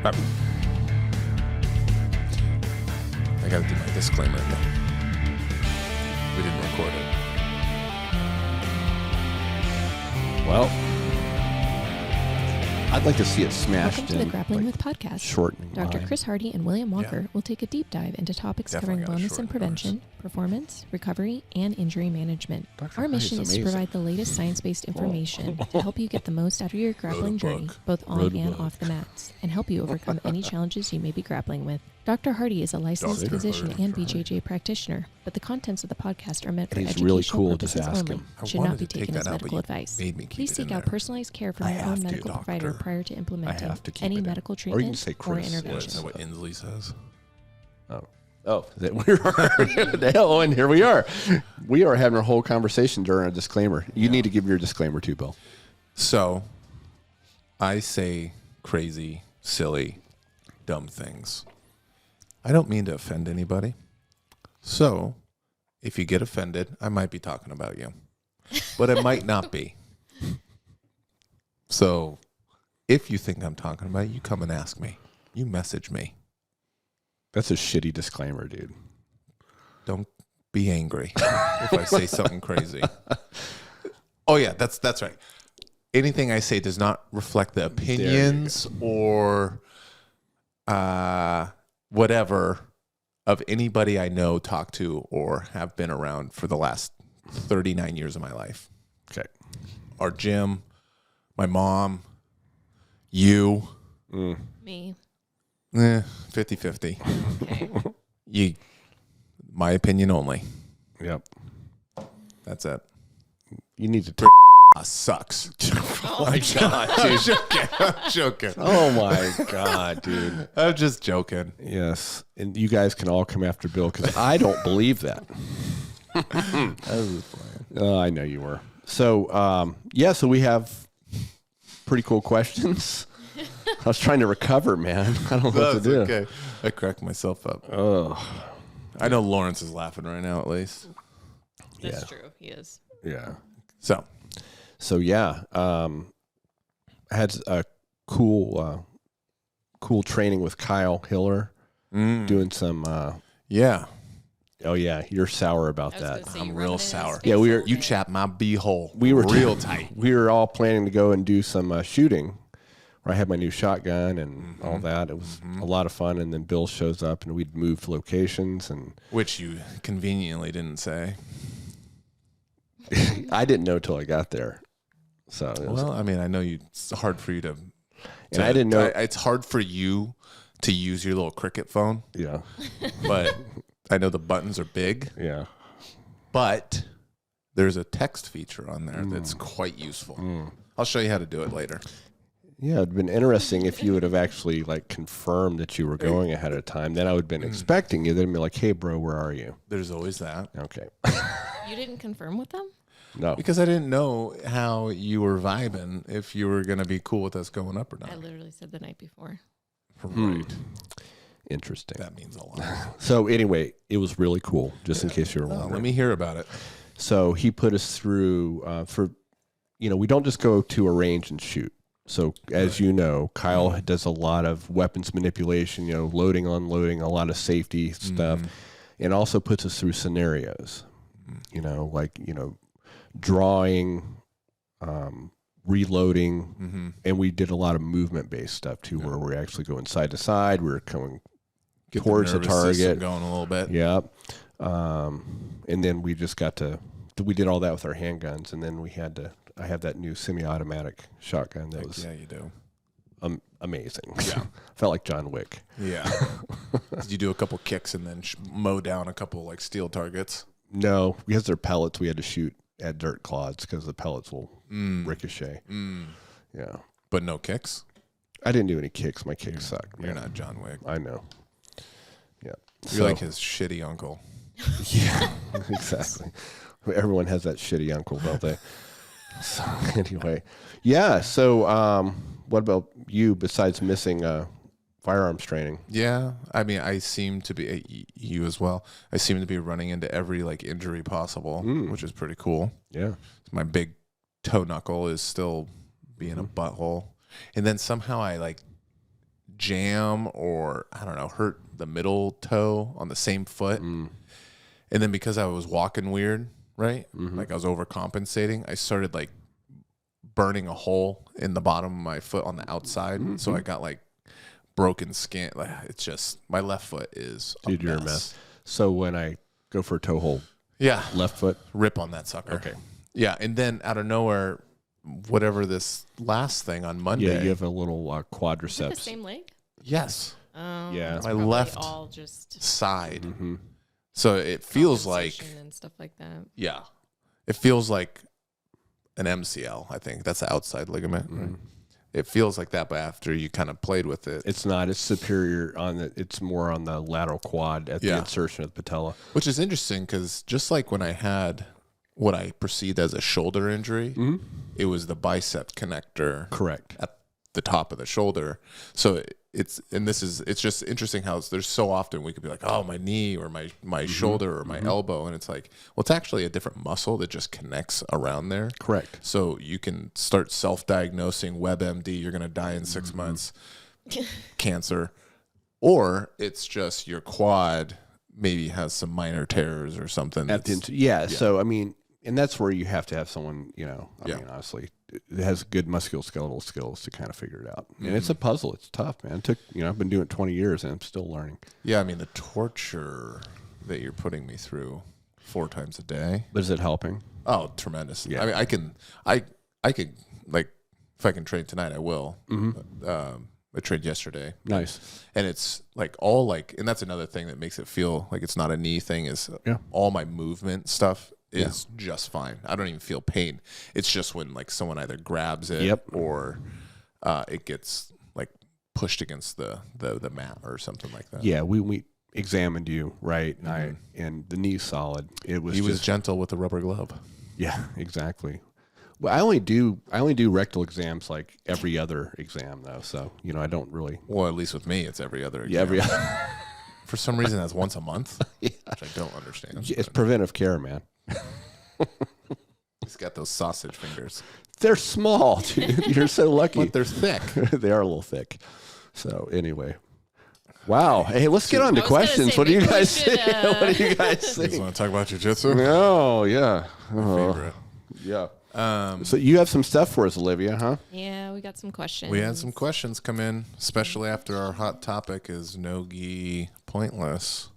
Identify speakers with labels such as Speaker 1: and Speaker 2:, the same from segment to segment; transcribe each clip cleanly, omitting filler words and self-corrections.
Speaker 1: I got to do my disclaimer again. We didn't record it.
Speaker 2: Well, I'd like to see it smashed.
Speaker 3: Welcome to the Grappling with Podcast.
Speaker 2: Shortening
Speaker 3: Dr.
Speaker 2: line.
Speaker 3: Chris Hardy and William Walker will take a deep dive into topics
Speaker 1: Definitely
Speaker 3: covering
Speaker 1: gotta
Speaker 3: wellness and
Speaker 1: shorten
Speaker 3: prevention, performance, recovery, and injury management.
Speaker 2: Dr.
Speaker 3: Our
Speaker 2: Hardy's
Speaker 3: mission is to
Speaker 2: amazing.
Speaker 3: provide the latest science-based information to help you get the most out of your grappling journey, both on and off the mats, and help you overcome any challenges you may be grappling with. Dr. Hardy is a licensed
Speaker 1: Dr.
Speaker 3: physician
Speaker 1: Hardy.
Speaker 3: and BJJ practitioner, but the contents of the podcast are meant for
Speaker 2: And he's
Speaker 3: educational
Speaker 2: really cool. Just
Speaker 3: purposes
Speaker 2: ask
Speaker 3: only.
Speaker 2: him.
Speaker 1: I
Speaker 3: Should
Speaker 1: wanted
Speaker 3: not be
Speaker 1: to take
Speaker 3: taken
Speaker 1: that
Speaker 3: as
Speaker 1: out, but
Speaker 3: medical
Speaker 1: you
Speaker 3: advice.
Speaker 1: made me keep
Speaker 3: Please
Speaker 1: it
Speaker 3: seek
Speaker 1: in
Speaker 3: out
Speaker 1: there.
Speaker 3: personalized care from
Speaker 2: I
Speaker 3: your
Speaker 2: have
Speaker 3: own
Speaker 2: to,
Speaker 3: medical provider
Speaker 2: doctor.
Speaker 3: prior to implementing
Speaker 2: have to keep
Speaker 3: any
Speaker 2: it in.
Speaker 3: medical
Speaker 2: Or you
Speaker 3: treatment
Speaker 2: can say
Speaker 3: or
Speaker 2: Chris.
Speaker 1: Is
Speaker 3: intervention.
Speaker 1: that what Inslee says?
Speaker 2: Oh, that we're the hell, and here we are. We are having a whole conversation during a disclaimer. You need to give your disclaimer too, Bill.
Speaker 1: So, I say crazy, silly, dumb things. I don't mean to offend anybody. So, if you get offended, I might be talking about you. But it might not be. So, if you think I'm talking about you, come and ask me. You message me.
Speaker 2: That's a shitty disclaimer, dude.
Speaker 1: Don't be angry if I say something crazy. Oh, yeah, that's right. Anything I say does not reflect the opinions or whatever of anybody I know, talk to, or have been around for the last 39 years of my life.
Speaker 2: Okay.
Speaker 1: Our gym, my mom, you.
Speaker 3: Me.
Speaker 1: 50-50.
Speaker 3: Okay.
Speaker 1: My opinion only.
Speaker 2: Yep.
Speaker 1: That's it.
Speaker 2: You need to.
Speaker 1: Sucks.
Speaker 2: Oh my god, dude.
Speaker 1: I'm joking.
Speaker 2: Oh my god, dude.
Speaker 1: I'm just joking.
Speaker 2: Yes, and you guys can all come after Bill because I don't believe that.
Speaker 1: I was just playing.
Speaker 2: Oh, I know you were. So, so we have pretty cool questions. I was trying to recover, man. I don't know what to
Speaker 1: That's
Speaker 2: do.
Speaker 1: okay. I cracked myself up.
Speaker 2: Oh,
Speaker 1: I know Lawrence is laughing right now, at least.
Speaker 3: That's
Speaker 2: Yeah.
Speaker 3: true. He is.
Speaker 2: yeah.
Speaker 1: So,
Speaker 2: Yeah, I had a cool training with Kyle Hiller, doing some.
Speaker 1: yeah,
Speaker 2: Oh yeah, you're sour about that.
Speaker 1: I'm real sour.
Speaker 2: Yeah, we were-
Speaker 1: You chapped my beehole.
Speaker 2: We were
Speaker 1: real tight.
Speaker 2: We were all planning to go and do some shooting, where I had my new shotgun and all that. It was a lot of fun, and then Bill shows up, and we'd moved locations, and
Speaker 1: Which you conveniently didn't say.
Speaker 2: I didn't know till I got there. So it was,
Speaker 1: Well, I mean, I know it's hard for you to.
Speaker 2: and I didn't know.
Speaker 1: It's hard for you to use your little cricket phone,
Speaker 2: Yeah,
Speaker 1: but I know the buttons are big.
Speaker 2: yeah.
Speaker 1: But there's a text feature on there that's quite useful. I'll show you how to do it later.
Speaker 2: Yeah, it'd been interesting if you would have actually like confirmed that you were going ahead of time. Then I would have been expecting you. Then be like, "Hey, bro, where are you?"
Speaker 1: There's always that.
Speaker 2: Okay.
Speaker 3: You didn't confirm with them?
Speaker 2: No.
Speaker 1: Because I didn't know how you were vibing, if you were going to be cool with us going up or
Speaker 3: I
Speaker 1: not.
Speaker 3: literally said the night before.
Speaker 1: Right.
Speaker 2: Interesting.
Speaker 1: That means a lot.
Speaker 2: So anyway, it was really cool. Just in case you were wondering.
Speaker 1: Let me hear about it.
Speaker 2: So he put us through we don't just go to a range and shoot. So as you know, Kyle does a lot of weapons manipulation, loading, unloading, a lot of safety stuff, and also puts us through scenarios, drawing, reloading, and we did a lot of movement-based stuff too, where we're actually going side to side. We're going
Speaker 1: Get
Speaker 2: towards the
Speaker 1: nervous system
Speaker 2: target.
Speaker 1: going a little bit.
Speaker 2: Yeah. And then we just we did all that with our handguns, and then I have that new semi-automatic shotgun that was
Speaker 1: Yeah, you do.
Speaker 2: amazing.
Speaker 1: Yeah.
Speaker 2: Felt like John Wick.
Speaker 1: Yeah. Did you do a couple kicks and then mow down a couple like steel targets?
Speaker 2: No, because they're pellets, we had to shoot at dirt clods because the pellets will ricochet. Yeah.
Speaker 1: But no kicks?
Speaker 2: I didn't do any kicks. My kicks suck.
Speaker 1: You're not John Wick.
Speaker 2: I know. Yeah.
Speaker 1: You're like his shitty uncle.
Speaker 2: Yeah, exactly. Everyone has that shitty uncle, don't they? So anyway, yeah. So what about you besides missing firearms training?
Speaker 1: Yeah. I mean, I seem to be, you as well, I seem to be running into every like injury possible, which is pretty cool.
Speaker 2: Yeah.
Speaker 1: My big toe knuckle is still being a butthole. And then somehow I like jam or I don't know, hurt the middle toe on the same foot. And then because I was walking weird, right? Like I was overcompensating, I started like burning a hole in the bottom of my foot on the outside. So I got like broken skin. Like it's just my left foot is
Speaker 2: Dude, you're a mess. So when I go for a toe hold, left foot,
Speaker 1: rip on that sucker.
Speaker 2: Okay.
Speaker 1: Yeah, and then out of nowhere, whatever this last thing on Monday.
Speaker 2: Yeah, you have a little quadriceps.
Speaker 3: Is it the same leg?
Speaker 1: Yes.
Speaker 2: Yeah.
Speaker 3: It's
Speaker 1: My
Speaker 3: probably
Speaker 1: left
Speaker 3: all just
Speaker 1: side. So it feels like
Speaker 3: compensation and stuff like that.
Speaker 1: yeah, it feels like an MCL. I think that's the outside ligament. Right? It feels like that, but after you kind of played with it,
Speaker 2: It's not. It's superior on the. It's more on the lateral quad at the
Speaker 1: Yeah.
Speaker 2: insertion of the patella.
Speaker 1: which is interesting because just like when I had what I perceived as a shoulder injury, it was the bicep connector
Speaker 2: Correct.
Speaker 1: at the top of the shoulder. So it's just interesting how there's so often we could be like, oh, my knee or my shoulder or my elbow. And it's like, well, it's actually a different muscle that just connects around there.
Speaker 2: Correct.
Speaker 1: So you can start self-diagnosing WebMD, you're going to die in 6 months, cancer. Or it's just your quad maybe has some minor tears or something.
Speaker 2: At the yeah. So I mean, and that's where you have to have someone. You know, I mean, honestly, that has good musculoskeletal skills to kind of figure it out. And it's a puzzle. It's tough, man. It took I've been doing it 20 years and I'm still learning.
Speaker 1: Yeah, I mean, the torture that you're putting me through 4 times a day.
Speaker 2: But is it helping?
Speaker 1: Oh, tremendous.
Speaker 2: Yeah.
Speaker 1: I mean, I could, like, if I can train tonight, I will. I trained yesterday.
Speaker 2: Nice.
Speaker 1: And it's like all like, and that's another thing that makes it feel like it's not a knee thing is all my movement stuff is just fine. I don't even feel pain. It's just when like someone either grabs it or it gets like pushed against the mat or something like that.
Speaker 2: Yeah, we examined you, right? And the knee's solid. He
Speaker 1: was gentle with the rubber glove.
Speaker 2: Yeah, exactly. Well, I only do rectal exams like every other exam though, so I don't really.
Speaker 1: Well, at least with me, it's every other exam.
Speaker 2: Yeah, every other.
Speaker 1: For some reason, that's once a month, which I don't understand.
Speaker 2: It's preventive care, man.
Speaker 1: He's got those sausage fingers.
Speaker 2: They're small, dude. You're so lucky.
Speaker 1: But they're thick.
Speaker 2: They are a little thick. So anyway. Wow. Hey, let's get on to questions. What do you guys think? What do you guys
Speaker 1: You
Speaker 2: think?
Speaker 1: want to talk about jiu-jitsu?
Speaker 2: Oh, yeah.
Speaker 1: Favorite.
Speaker 2: Yeah. So you have some stuff for us, Olivia, huh?
Speaker 3: Yeah, we got some questions.
Speaker 1: We had some questions come in, especially after our hot topic is Nogi pointless.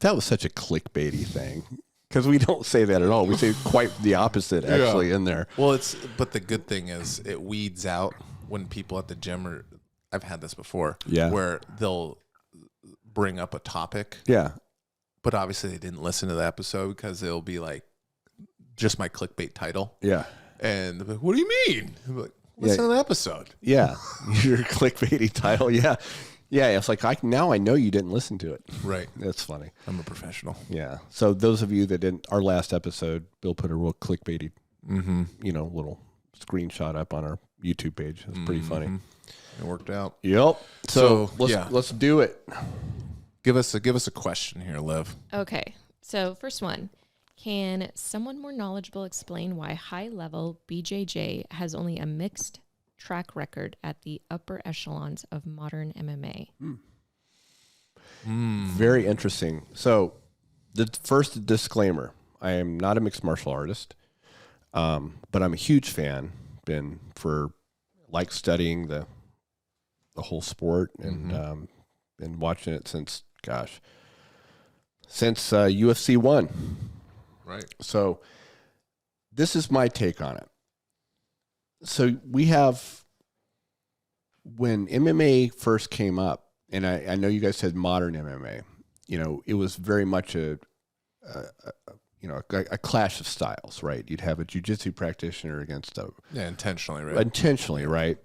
Speaker 2: That was such a clickbaity thing. Because we don't say that at all. We say quite the opposite, actually, in there.
Speaker 1: Well, but the good thing is it weeds out when people at the gym are. I've had this before.
Speaker 2: Yeah.
Speaker 1: Where they'll bring up a topic.
Speaker 2: Yeah.
Speaker 1: But obviously they didn't listen to the episode because it'll be like just my clickbait title.
Speaker 2: Yeah.
Speaker 1: And they'll be like, what do you mean? I'm like, listen to the episode.
Speaker 2: Yeah. Your clickbaity title. Yeah. Yeah. It's like, now I know you didn't listen to it.
Speaker 1: Right.
Speaker 2: That's funny.
Speaker 1: I'm a professional.
Speaker 2: Yeah. So those of you that didn't, our last episode, Bill put a real clickbaity, little screenshot up on our YouTube page. It's pretty funny.
Speaker 1: It worked out.
Speaker 2: Yep. So let's do it.
Speaker 1: Give us a question here, Liv.
Speaker 3: Okay. So first one. Can someone more knowledgeable explain why high-level BJJ has only a mixed track record at the upper echelons of modern MMA?
Speaker 2: Very interesting. So the first disclaimer, I am not a mixed martial artist, but I'm a huge fan. Been like studying the whole sport and been watching it since UFC 1.
Speaker 1: Right.
Speaker 2: So this is my take on it. So we have, when MMA first came up, and I know you guys said modern MMA, it was very much a clash of styles, right? You'd have a jiu-jitsu practitioner against
Speaker 1: intentionally, right?
Speaker 2: Intentionally, right?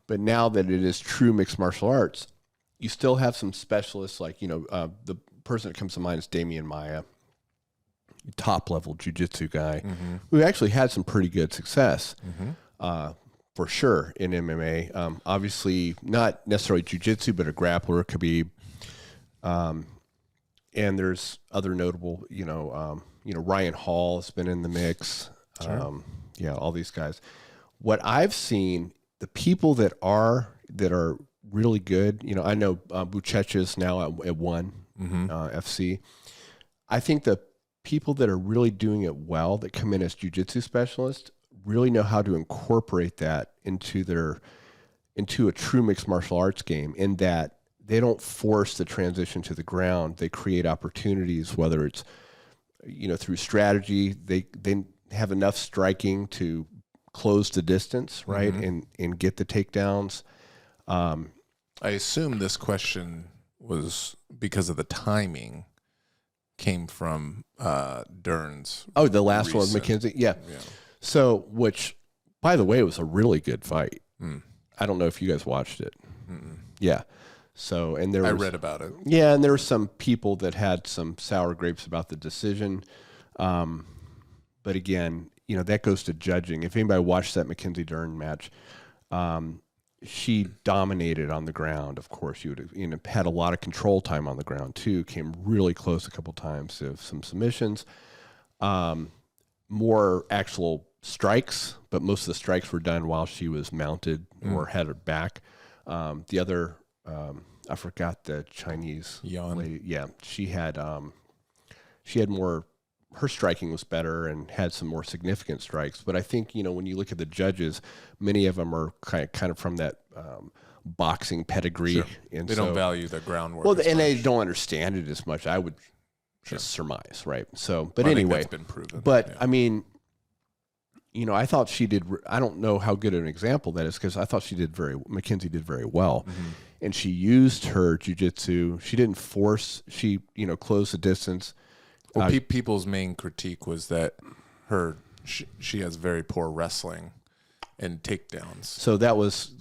Speaker 2: But now that it is true mixed martial arts, you still have some specialists like, the person that comes to mind is Damian Maia, top level jiu-jitsu guy, who actually had some pretty good success, for sure, in MMA. Obviously, not necessarily jiu-jitsu, but a grappler, Khabib. And there's other notable, Ryan Hall has been in the mix.
Speaker 1: Sure.
Speaker 2: All these guys. What I've seen, the people that are really good. You know, I know Buchecha is now at 1
Speaker 1: Mm-hmm.
Speaker 2: FC. I think the people that are really doing it well, that come in as jiu-jitsu specialists, really know how to incorporate that into a true mixed martial arts game, in that they don't force the transition to the ground. They create opportunities, whether it's, you know, through strategy. They have enough striking to close the distance, right, and get the takedowns.
Speaker 1: I assume this question was because of the timing came from Dern's.
Speaker 2: Oh, the last one with
Speaker 1: recent-
Speaker 2: McKenzie? Yeah. So, which, by the way, was a really good fight. I don't know if you guys watched it. Yeah. So, and
Speaker 1: I read about it.
Speaker 2: Yeah, and there were some people that had some sour grapes about the decision. But again, you know, that goes to judging. If anybody watched that Mackenzie Dern match, she dominated on the ground. Of course, had a lot of control time on the ground too. Came really close a couple times to some submissions. More actual strikes, but most of the strikes were done while she was mounted or had her back. The other, I forgot the Chinese
Speaker 1: Yan.
Speaker 2: lady. Yeah, she had more. Her striking was better and had some more significant strikes. But I think, you know, when you look at the judges, many of them are kind of from that boxing pedigree.
Speaker 1: Sure.
Speaker 2: And
Speaker 1: They don't value the groundwork.
Speaker 2: Well,
Speaker 1: as
Speaker 2: and
Speaker 1: much.
Speaker 2: they don't understand it as much. I would just surmise, right? So, but
Speaker 1: Well, I think
Speaker 2: anyway,
Speaker 1: that's been proven.
Speaker 2: but
Speaker 1: Yeah.
Speaker 2: I mean, you know, I thought she did. I don't know how good an example that is, because I thought Mackenzie did very well, and she used her jiu-jitsu. She didn't force. She, you know, closed the distance.
Speaker 1: Well, people's main critique was that she has very poor wrestling and takedowns.
Speaker 2: So that was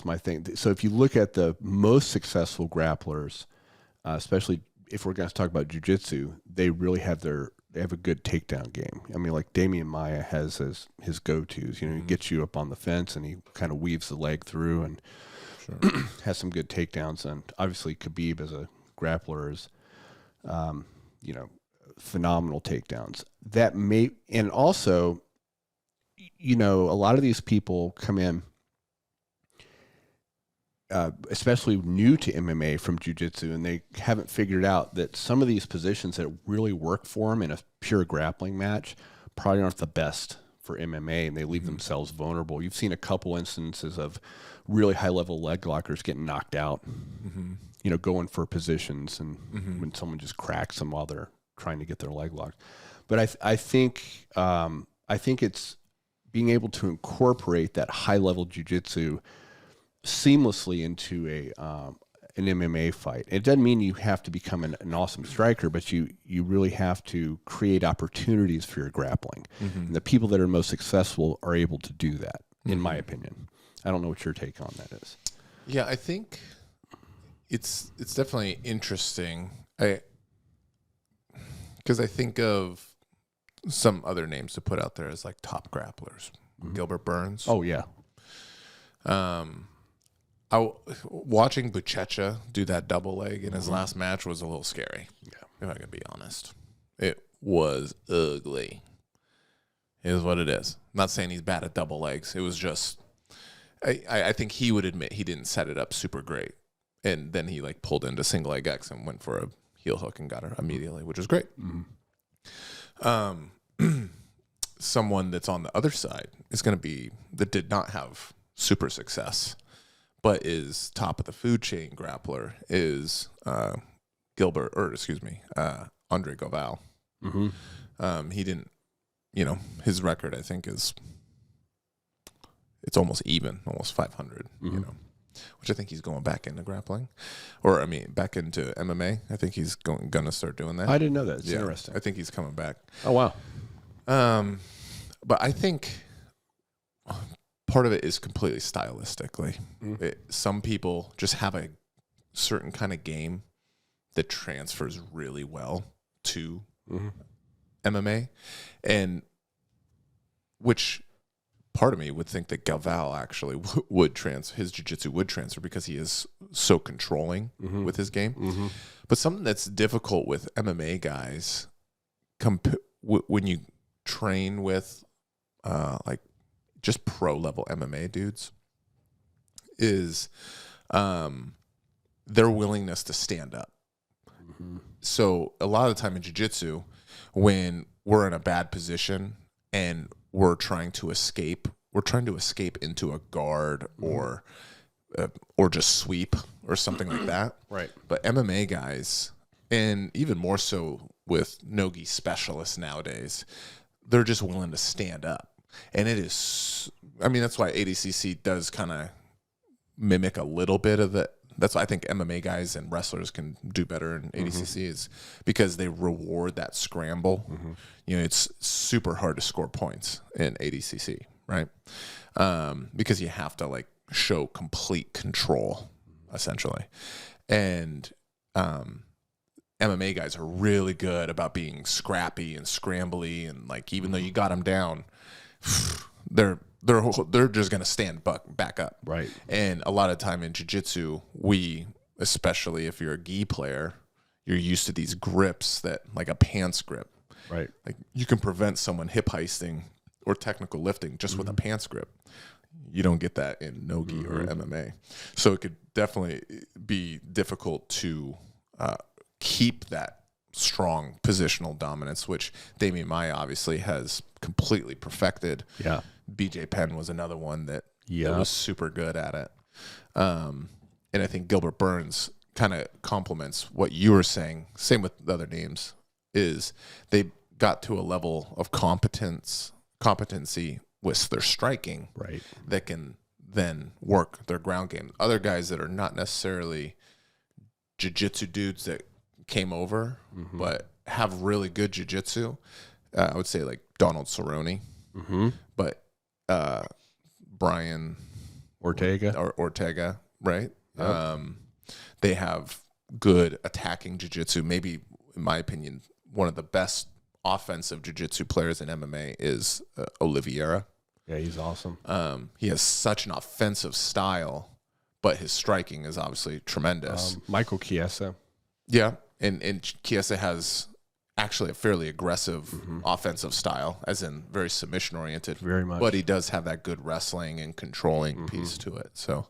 Speaker 2: my thing. So if you look at the most successful grapplers, especially if we're going to talk about jiu-jitsu, they really have a good takedown game. I mean, like Damian Maia has his go-tos. You know, he gets you up on the fence and he kind of weaves the leg through and has some good takedowns. And obviously Khabib as a grappler is, you know, phenomenal takedowns. And also, you know, a lot of these people come in, especially new to MMA from jiu-jitsu, and they haven't figured out that some of these positions that really work for them in a pure grappling match probably aren't the best for MMA, and they leave themselves vulnerable. You've seen a couple instances of really high-level leg lockers getting knocked out, you know, going for positions, and when someone just cracks them while they're trying to get their leg locked. But I think it's being able to incorporate that high-level jiu-jitsu seamlessly into an MMA fight. It doesn't mean you have to become an awesome striker, but you really have to create opportunities for your grappling. And the people that are most successful are able to do that, in my opinion. I don't know what your take on that is.
Speaker 1: Yeah, I think it's definitely interesting. Because I think of some other names to put out there as like top grapplers. Gilbert Burns.
Speaker 2: Oh yeah.
Speaker 1: Watching Buchecha do that double leg in his last match was a little scary. Yeah, if I can be honest, it was ugly. It is what it is. I'm not saying he's bad at double legs. It was just, I think he would admit he didn't set it up super great, and then he like pulled into single leg X and went for a heel hook and got her immediately, which was great. Someone that's on the other side is going to be that did not have super success, but is top of the food chain grappler is Andre Goval. He didn't, you know, his record I think it's almost even, almost 500. You know, which I think he's going back into grappling, or I mean back into MMA. I think he's going to start doing that.
Speaker 2: I didn't know that. It's interesting.
Speaker 1: I think he's coming back.
Speaker 2: Oh wow.
Speaker 1: But I think part of it is completely stylistically. Some people just have a certain kind of game that transfers really well to MMA, and which part of me would think that Galval actually would his jiu-jitsu would transfer because he is so controlling with his game. But something that's difficult with MMA guys, when you train with like just pro level MMA dudes, is their willingness to stand up. So a lot of the time in jiu-jitsu, when we're in a bad position and we're trying to escape into a guard or just sweep or something like that.
Speaker 2: Right.
Speaker 1: But MMA guys, and even more so with Nogi specialists nowadays, they're just willing to stand up. And it is, I mean, that's why ADCC does kind of mimic a little bit of the, that's why I think MMA guys and wrestlers can do better in ADCC is because they reward that scramble. You know, it's super hard to score points in ADCC, right? Because you have to like show complete control, essentially. And MMA guys are really good about being scrappy and scrambly, and like even though you got them down, they're just gonna stand back up,
Speaker 2: Right.
Speaker 1: And a lot of time in jiu-jitsu, we, especially if you're a gi player, you're used to these grips that like a pants grip,
Speaker 2: Right.
Speaker 1: like you can prevent someone hip heisting or technical lifting just with a pants grip. You don't get that in Nogi or MMA, so it could definitely be difficult to keep that strong positional dominance, which Damian Maia obviously has completely perfected.
Speaker 2: Yeah.
Speaker 1: BJ Penn was another one that
Speaker 2: Yeah.
Speaker 1: was super good at it. And I think Gilbert Burns kind of complements what you were saying. Same with the other names, is they got to a level of competency with their striking
Speaker 2: Right.
Speaker 1: that can then work their ground game. Other guys that are not necessarily jiu-jitsu dudes that came over, but have really good jiu-jitsu. I would say like Donald Cerrone, but Brian
Speaker 2: Ortega.
Speaker 1: right?
Speaker 2: Yep.
Speaker 1: They have good attacking jiu-jitsu. Maybe, in my opinion, one of the best offensive jiu-jitsu players in MMA is Oliveira.
Speaker 2: Yeah, he's awesome.
Speaker 1: He has such an offensive style, but his striking is obviously tremendous.
Speaker 2: Michael Chiesa.
Speaker 1: Yeah, and Chiesa has actually a fairly aggressive offensive style, as in very submission oriented.
Speaker 2: Very much.
Speaker 1: But he does have that good wrestling and controlling piece to it. So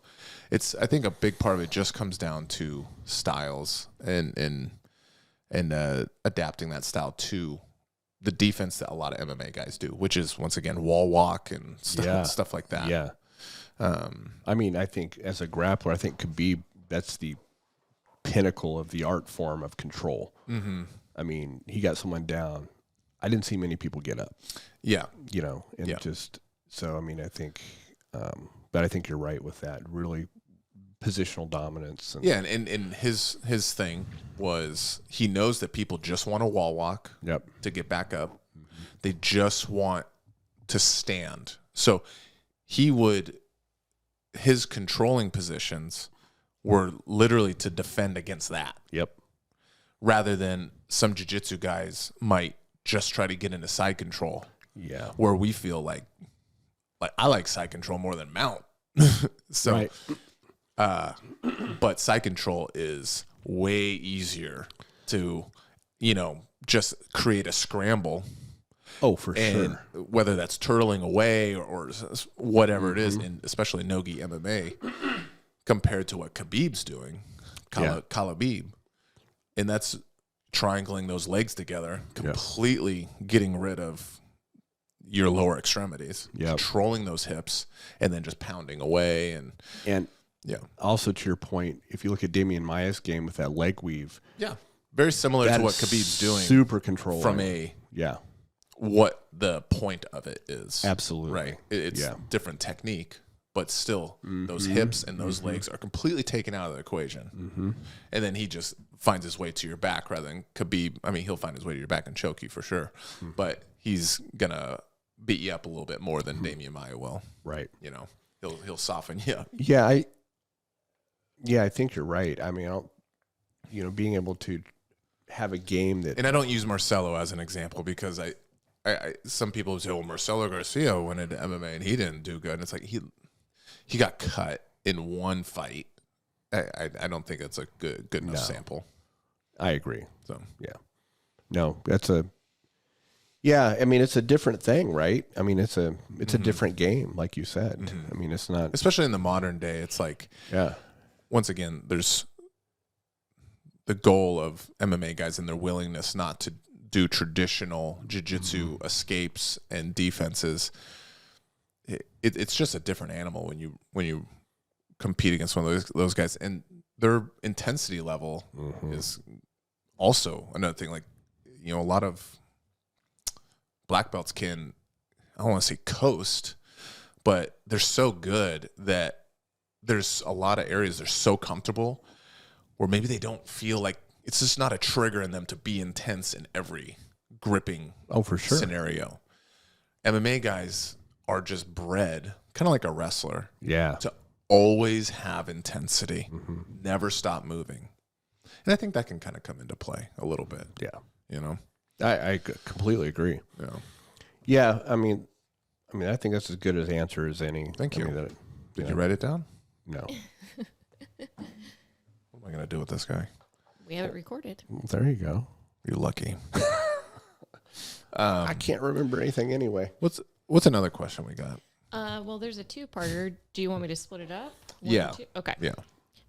Speaker 1: it's, I think a big part of it just comes down to styles and adapting that style to the defense that a lot of MMA guys do, which is once again wall walk and stuff like that.
Speaker 2: Yeah. I mean, I think as a grappler, I think Khabib, that's the pinnacle of the art form of control. I mean, he got someone down. I didn't see many people get up.
Speaker 1: Yeah.
Speaker 2: You know, and just so, I mean, I think, but I think you're right with that. Really positional dominance. And,
Speaker 1: and his thing was he knows that people just want to wall walk to get back up. They just want to stand. So his controlling positions were literally to defend against that.
Speaker 2: Yep.
Speaker 1: Rather than some jiu-jitsu guys might just try to get into side control.
Speaker 2: Yeah.
Speaker 1: Where we feel like I like side control more than mount. So,
Speaker 2: Right.
Speaker 1: But side control is way easier to, just create a scramble.
Speaker 2: Oh, for
Speaker 1: And
Speaker 2: sure.
Speaker 1: whether that's turtling away or whatever it is, and especially Nogi MMA, compared to what Khabib's doing, Khabib, and that's triangling those legs together, completely getting rid of your lower extremities, controlling those hips, and then just pounding away. And
Speaker 2: also to your point, if you look at Damian Maia's game with that leg weave,
Speaker 1: very similar
Speaker 2: that
Speaker 1: to what
Speaker 2: is
Speaker 1: Khabib's doing,
Speaker 2: super controlling
Speaker 1: from what the point of it is.
Speaker 2: Absolutely.
Speaker 1: Right. It's different technique, but still those hips and those legs are completely taken out of the equation. And then he just finds his way to your back rather than Khabib. I mean, he'll find his way to your back and choke you for sure, but he's going to beat you up a little bit more than Damian Maia will.
Speaker 2: Right.
Speaker 1: He'll soften you up.
Speaker 2: Yeah. I think you're right. I mean, being able to have a game that,
Speaker 1: And I don't use Marcelo as an example because I some people say, well, Marcelo Garcia went into MMA and he didn't do good. And it's like he got cut in one fight. I don't think that's a good enough sample.
Speaker 2: I agree.
Speaker 1: So
Speaker 2: No, I mean, it's a different thing, right? I mean, it's a different game, like you said. I mean, it's not,
Speaker 1: especially in the modern day, it's like once again, there's the goal of MMA guys and their willingness not to do traditional jiu-jitsu escapes and defenses. It's just a different animal when you compete against one of those guys, and their intensity level is also another thing. Like, you know, a lot of black belts can, I don't want to say coast, but they're so good that there's a lot of areas they're so comfortable where maybe they don't feel like it's just not a trigger in them to be intense in every gripping
Speaker 2: for sure
Speaker 1: scenario. MMA guys are just bred, kind of like a wrestler, to always have intensity, never stop moving. And I think that can kind of come into play a little bit.
Speaker 2: Yeah.
Speaker 1: You know?
Speaker 2: I completely agree.
Speaker 1: Yeah.
Speaker 2: Yeah, I mean, I think that's as good an answer as any.
Speaker 1: Thank you. Did you write it down?
Speaker 2: No.
Speaker 1: What am I going to do with this guy?
Speaker 3: We have it recorded.
Speaker 2: There you go.
Speaker 1: You're lucky.
Speaker 2: I can't remember anything anyway.
Speaker 1: What's another question we got?
Speaker 3: Well, there's a two-parter. Do you want me to split it up?
Speaker 1: Yeah.
Speaker 3: Okay.
Speaker 1: Yeah.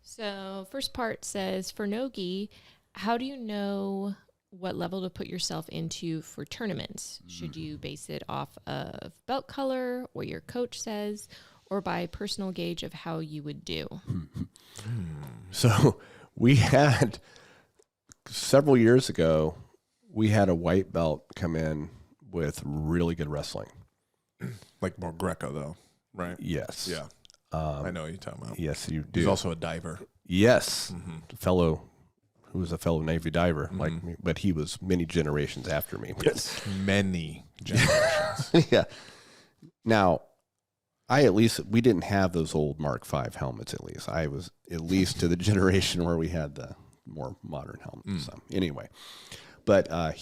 Speaker 3: So first part says, for Nogi, how do you know what level to put yourself into for tournaments? Should you base it off of belt color, what your coach says, or by personal gauge of how you would do?
Speaker 2: So we had, several years ago, we had a white belt come in with really good wrestling.
Speaker 1: Like more Greco, though, right?
Speaker 2: Yes.
Speaker 1: Yeah. I know what you're talking about.
Speaker 2: Yes, you do.
Speaker 1: He's also a diver.
Speaker 2: Yes. Who was a fellow Navy diver like me, but he was many generations after me.
Speaker 1: Yes. Many generations.
Speaker 2: Yeah. Now, we didn't have those old Mark V helmets, at least. I was at least to the generation where we had the more modern helmets. So anyway, but I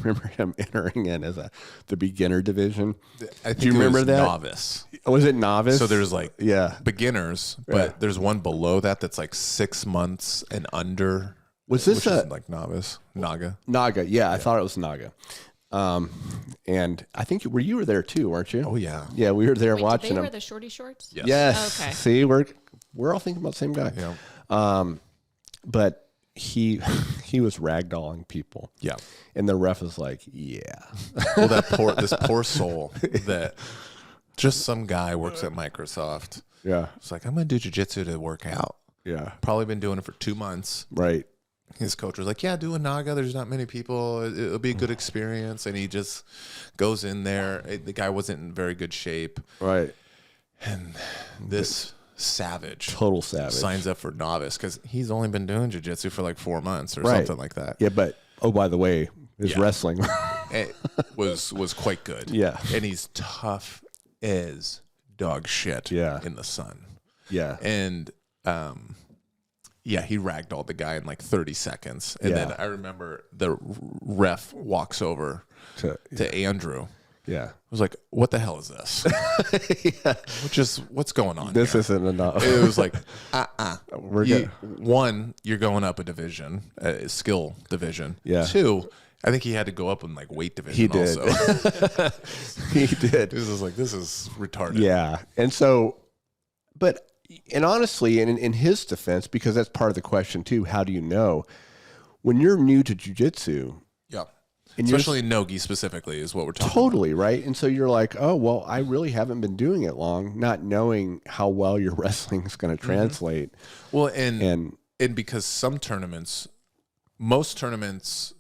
Speaker 2: remember him entering in as the beginner division.
Speaker 1: I think
Speaker 2: do you remember that?
Speaker 1: Novice.
Speaker 2: Was it novice?
Speaker 1: So there's like beginners, but
Speaker 2: Yeah.
Speaker 1: there's one below that's like 6 months and under.
Speaker 2: Was this
Speaker 1: which is like novice? Naga?
Speaker 2: Naga? Yeah, I thought it was Naga. And I think you were there too, weren't you?
Speaker 1: Oh yeah.
Speaker 2: Yeah, we were there
Speaker 3: Wait,
Speaker 2: watching
Speaker 3: did they
Speaker 2: him.
Speaker 3: wear the shorty shorts?
Speaker 1: Yes.
Speaker 2: Yes.
Speaker 3: Okay.
Speaker 2: See, we're all thinking about the same guy.
Speaker 1: Yeah.
Speaker 2: But he was ragdolling people.
Speaker 1: Yeah.
Speaker 2: And the ref was like, yeah.
Speaker 1: Well, this poor soul that just some guy works at Microsoft.
Speaker 2: Yeah.
Speaker 1: It's like, I'm going to do jiu-jitsu to work out.
Speaker 2: Yeah.
Speaker 1: Probably been doing it for 2 months.
Speaker 2: Right.
Speaker 1: His coach was like, yeah, do a Naga. There's not many people. It'll be a good experience. And he just goes in there. The guy wasn't in very good shape.
Speaker 2: Right.
Speaker 1: And this savage
Speaker 2: Total savage.
Speaker 1: signs up for novice because he's only been doing jiu-jitsu for like 4 months or
Speaker 2: Right.
Speaker 1: something like that.
Speaker 2: Yeah, but oh, by the way, his
Speaker 1: Yeah.
Speaker 2: wrestling.
Speaker 1: It was quite good.
Speaker 2: Yeah.
Speaker 1: And he's tough as dog shit
Speaker 2: Yeah.
Speaker 1: in the sun.
Speaker 2: Yeah.
Speaker 1: And yeah, he ragdolled the guy in like 30 seconds. And
Speaker 2: Yeah.
Speaker 1: then I remember the ref walks over to Andrew.
Speaker 2: Yeah.
Speaker 1: I was like, what the hell is this? What's going on
Speaker 2: This
Speaker 1: here?
Speaker 2: isn't enough.
Speaker 1: It was like,
Speaker 2: We're good.
Speaker 1: One, you're going up a division, a skill division.
Speaker 2: Yeah.
Speaker 1: Two, I think he had to go up in like weight division.
Speaker 2: He did.
Speaker 1: Also.
Speaker 2: He did.
Speaker 1: This is like, this is retarded.
Speaker 2: Yeah. And so, and honestly, in his defense, because that's part of the question too, how do you know? When you're new to jiu-jitsu,
Speaker 1: Yeah.
Speaker 2: and
Speaker 1: Especially Nogi specifically is what we're talking
Speaker 2: totally, right? And so you're like, oh, well, I really haven't been doing it long, not knowing how well your wrestling is going to translate.
Speaker 1: about. Well, and because some tournaments, most tournaments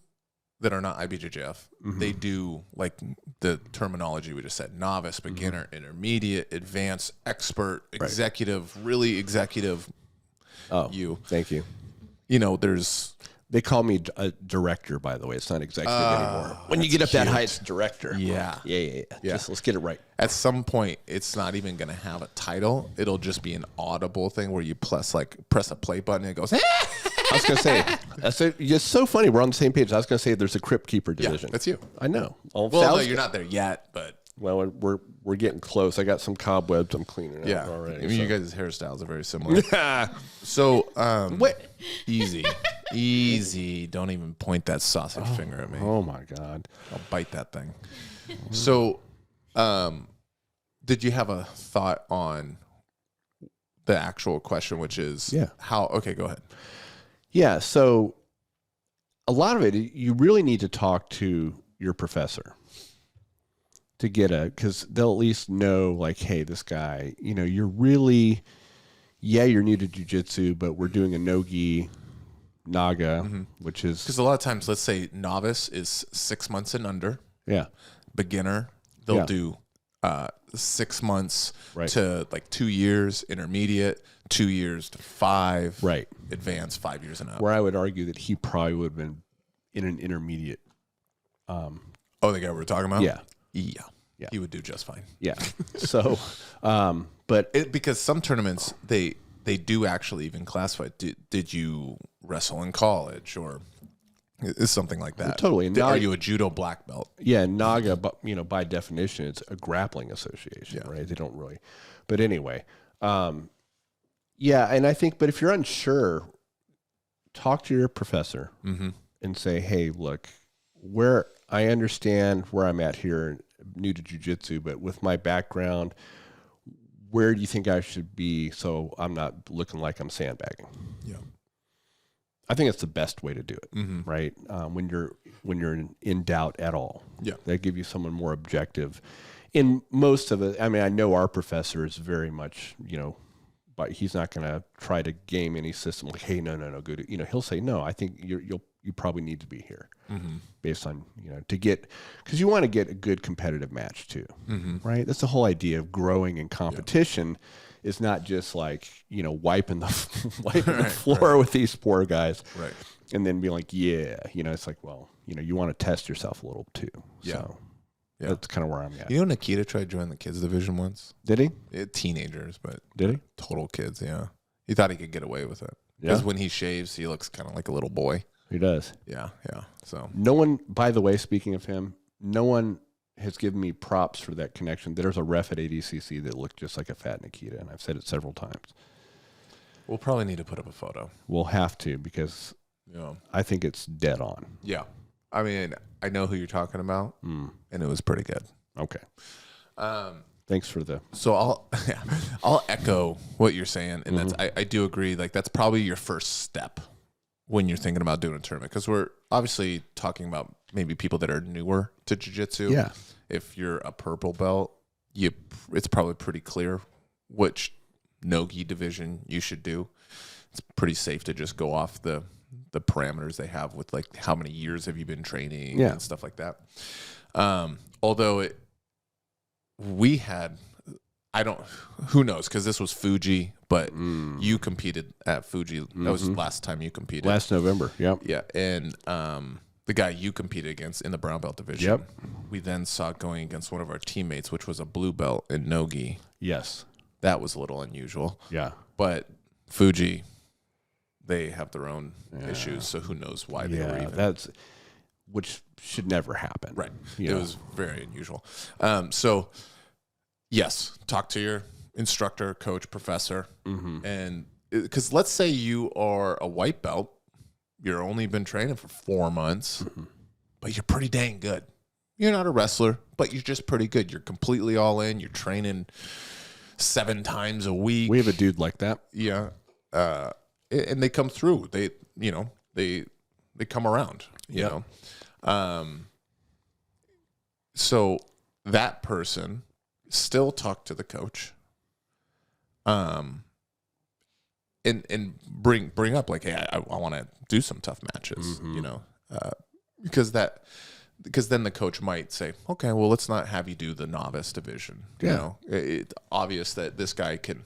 Speaker 1: that are not IBJJF, they do like the terminology we just said: novice, beginner, intermediate, advanced, expert, executive, really executive.
Speaker 2: Oh, thank you.
Speaker 1: You know, there's
Speaker 2: They call me a director, by the way. It's not executive anymore. When you get up
Speaker 1: cute.
Speaker 2: that high, it's director.
Speaker 1: Yeah.
Speaker 2: Yeah. Just let's get it right.
Speaker 1: At some point, it's not even going to have a title. It'll just be an audible thing where you press a play button and it goes.
Speaker 2: I was going to say, it's so funny. We're on the same page. I was going to say there's a Crypt Keeper division.
Speaker 1: That's you.
Speaker 2: I know.
Speaker 1: Well, no, you're not there yet, but
Speaker 2: Well, we're getting close. I got some cobwebs I'm cleaning
Speaker 1: yeah.
Speaker 2: up already.
Speaker 1: I mean, you guys' hairstyles are very similar. So, easy. Don't even point that sausage finger at me.
Speaker 2: Oh my God.
Speaker 1: I'll bite that thing. So, did you have a thought on the actual question, which is how. Okay, go ahead.
Speaker 2: Yeah. So a lot of it, you really need to talk to your professor to get because they'll at least know, like, hey, this guy, you're really, you're new to jiu-jitsu, but we're doing a Nogi Naga, which is
Speaker 1: because a lot of times, let's say novice is 6 months and under.
Speaker 2: Yeah.
Speaker 1: Beginner, they'll do 6 months to like 2 years. Intermediate, 2 years to 5.
Speaker 2: Right.
Speaker 1: Advanced, 5 years and up.
Speaker 2: Where I would argue that he probably would have been in an intermediate.
Speaker 1: The guy we're talking about.
Speaker 2: Yeah.
Speaker 1: He would do just fine.
Speaker 2: Yeah. So, but
Speaker 1: because some tournaments they do actually even classify. Did you wrestle in college or is something like that?
Speaker 2: Totally. And
Speaker 1: are you a judo black belt?
Speaker 2: Yeah, Naga, but by definition, it's a grappling association, right? They don't really. But anyway, and I think, but if you're unsure, talk to your professor and say, hey, look, I understand where I'm at here, new to jiu-jitsu, but with my background, where do you think I should be so I'm not looking like I'm sandbagging?
Speaker 1: Yeah.
Speaker 2: I think it's the best way to do it, right? When you're in doubt at all.
Speaker 1: Yeah.
Speaker 2: They give you someone more objective. In most of it, I mean, I know our professor is very much, but he's not going to try to game any system like, hey, no, go to, he'll say, no, I think you probably need to be here based on, to get, because you want to get a good competitive match too, right? That's the whole idea of growing in competition is not just like, wiping the floor with these poor guys.
Speaker 1: Right.
Speaker 2: And then be like, it's like, well, you want to test yourself a little too.
Speaker 1: Yeah.
Speaker 2: So that's kind of where I'm at.
Speaker 1: Nikita tried joining the kids division once.
Speaker 2: Did he?
Speaker 1: Teenagers, but
Speaker 2: did he?
Speaker 1: Total kids. Yeah. He thought he could get away with it. Because when he shaves, he looks kind of like a little boy.
Speaker 2: He does.
Speaker 1: Yeah. So
Speaker 2: no one, by the way, speaking of him, no one has given me props for that connection. There's a ref at ADCC that looked just like a fat Nikita, and I've said it several times. We'll
Speaker 1: probably need to put up a photo.
Speaker 2: We'll have to because I think it's dead on.
Speaker 1: Yeah. I mean, I know who you're talking about, and it was pretty good.
Speaker 2: Okay. Thanks for the.
Speaker 1: So I'll echo what you're saying, and that's I do agree. Like that's probably your first step when you're thinking about doing a tournament, because we're obviously talking about maybe people that are newer to jiu-jitsu.
Speaker 2: Yeah.
Speaker 1: If you're a purple belt, it's probably pretty clear which Nogi division you should do. It's pretty safe to just go off the parameters they have with like how many years have you been training and stuff like that. Although who knows, because this was Fuji, but you competed at Fuji. That was the last time you competed.
Speaker 2: Last November, yep.
Speaker 1: Yeah, and the guy you competed against in the brown belt division.
Speaker 2: Yep.
Speaker 1: We then saw going against one of our teammates, which was a blue belt in Nogi.
Speaker 2: Yes.
Speaker 1: That was a little unusual.
Speaker 2: Yeah.
Speaker 1: But Fuji, they have their own issues, so who knows why they were even.
Speaker 2: Which should never happen.
Speaker 1: Right. It was very unusual. So, yes, talk to your instructor, coach, professor. And because let's say you are a white belt, you're only been training for 4 months, but you're pretty dang good. You're not a wrestler, but you're just pretty good. You're completely all in. You're training 7 times a week.
Speaker 2: We have a dude like that.
Speaker 1: Yeah. And they come through. They come around, you know. So that person still talk to the coach. And bring up like, hey, I want to do some tough matches, because then the coach might say, okay, well, let's not have you do the novice division. You know, it's obvious that this guy could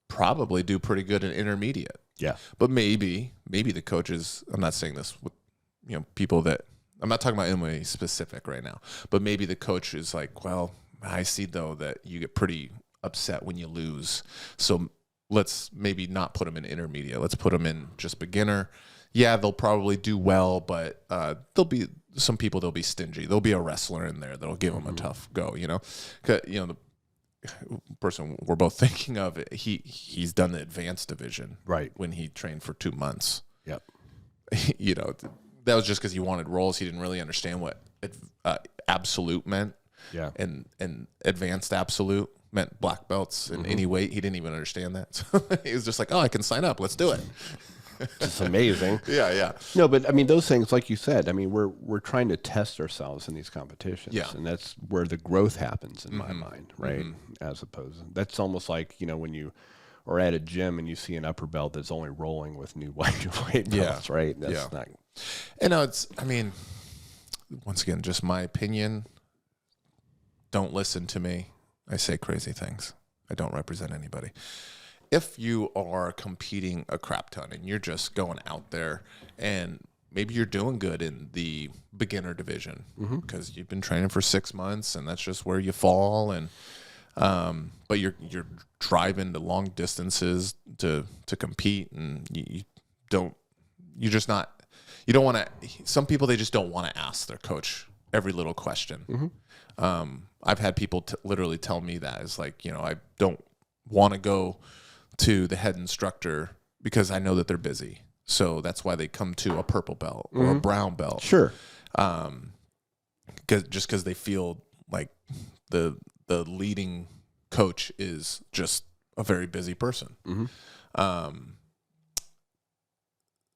Speaker 1: probably do pretty good in intermediate.
Speaker 2: Yeah.
Speaker 1: But maybe the coaches, I'm not saying this with, people that, I'm not talking about anybody specific right now, but maybe the coach is like, well, I see though that you get pretty upset when you lose. So let's maybe not put them in intermediate. Let's put them in just beginner. Yeah, they'll probably do well, but there'll be some people that'll be stingy. There'll be a wrestler in there that'll give them a tough go, the person we're both thinking of, he's done the advanced division
Speaker 2: right
Speaker 1: when he trained for 2 months.
Speaker 2: Yep.
Speaker 1: That was just because he wanted roles. He didn't really understand what absolute meant.
Speaker 2: Yeah.
Speaker 1: And advanced absolute meant black belts in any weight. He didn't even understand that. So he was just like, oh, I can sign up. Let's do it.
Speaker 2: It's amazing.
Speaker 1: Yeah.
Speaker 2: No, but I mean, those things, like you said, I mean, we're trying to test ourselves in these competitions.
Speaker 1: Yeah.
Speaker 2: And that's where the growth happens in my mind, right? As opposed, that's almost like, when you are at a gym and you see an upper belt that's only rolling with new weight belts, right? That's not.
Speaker 1: And once again, just my opinion. Don't listen to me. I say crazy things. I don't represent anybody. If you are competing a crap ton and you're just going out there and maybe you're doing good in the beginner division because you've been training for 6 months and that's just where you fall, and but you're driving to long distances to compete, and you don't want to. Some people, they just don't want to ask their coach every little question. I've had people literally tell me that is like, I don't want to go to the head instructor because I know that they're busy. So that's why they come to a purple belt or a brown belt.
Speaker 2: Sure.
Speaker 1: Because they feel like the leading coach is just a very busy person.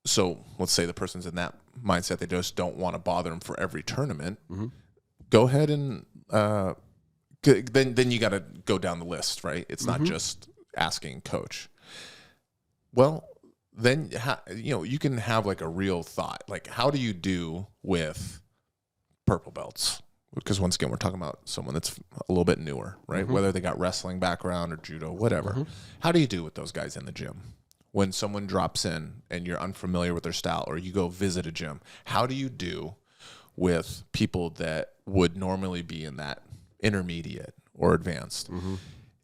Speaker 1: So let's say the person's in that mindset. They just don't want to bother them for every tournament. Go ahead and then you got to go down the list, right? It's not just asking coach. Well, then you can have like a real thought, like how do you do with purple belts? Because once again, we're talking about someone that's a little bit newer, right? Whether they got wrestling background or judo, whatever. How do you do with those guys in the gym? When someone drops in and you're unfamiliar with their style, or you go visit a gym, how do you do with people that would normally be in that intermediate or advanced?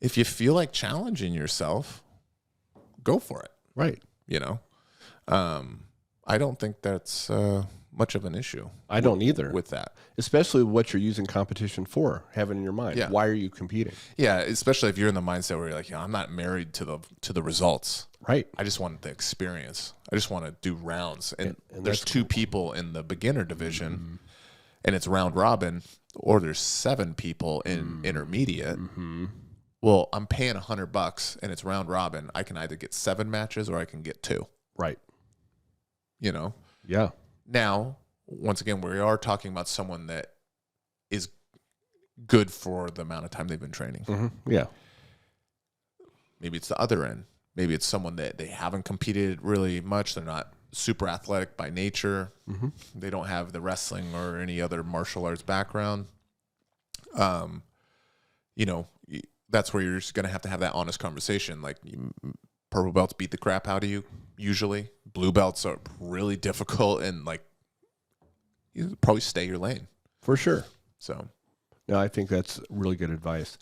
Speaker 1: If you feel like challenging yourself, go for it.
Speaker 2: Right.
Speaker 1: I don't think that's much of an issue.
Speaker 2: I don't either.
Speaker 1: With that.
Speaker 2: Especially what you're using competition for, have it in your mind.
Speaker 1: Yeah.
Speaker 2: Why are you competing?
Speaker 1: Yeah, especially if you're in the mindset where you're like, I'm not married to the results.
Speaker 2: Right.
Speaker 1: I just want the experience. I just want to do rounds. And there's
Speaker 2: that's
Speaker 1: two people in the beginner division, and it's round robin, or there's 7 people in intermediate. Well, I'm paying $100 and it's round robin. I can either get 7 matches or I can get 2.
Speaker 2: Right.
Speaker 1: Yeah. Now, once again, we are talking about someone that is good for the amount of time they've been training.
Speaker 2: Yeah.
Speaker 1: Maybe it's the other end. Maybe it's someone that they haven't competed really much. They're not super athletic by nature. They don't have the wrestling or any other martial arts background. That's where you're just going to have that honest conversation. Like, purple belts beat the crap out of you usually. Blue belts are really difficult, and like, you probably stay your lane.
Speaker 2: For sure.
Speaker 1: So,
Speaker 2: no, I think that's really good advice.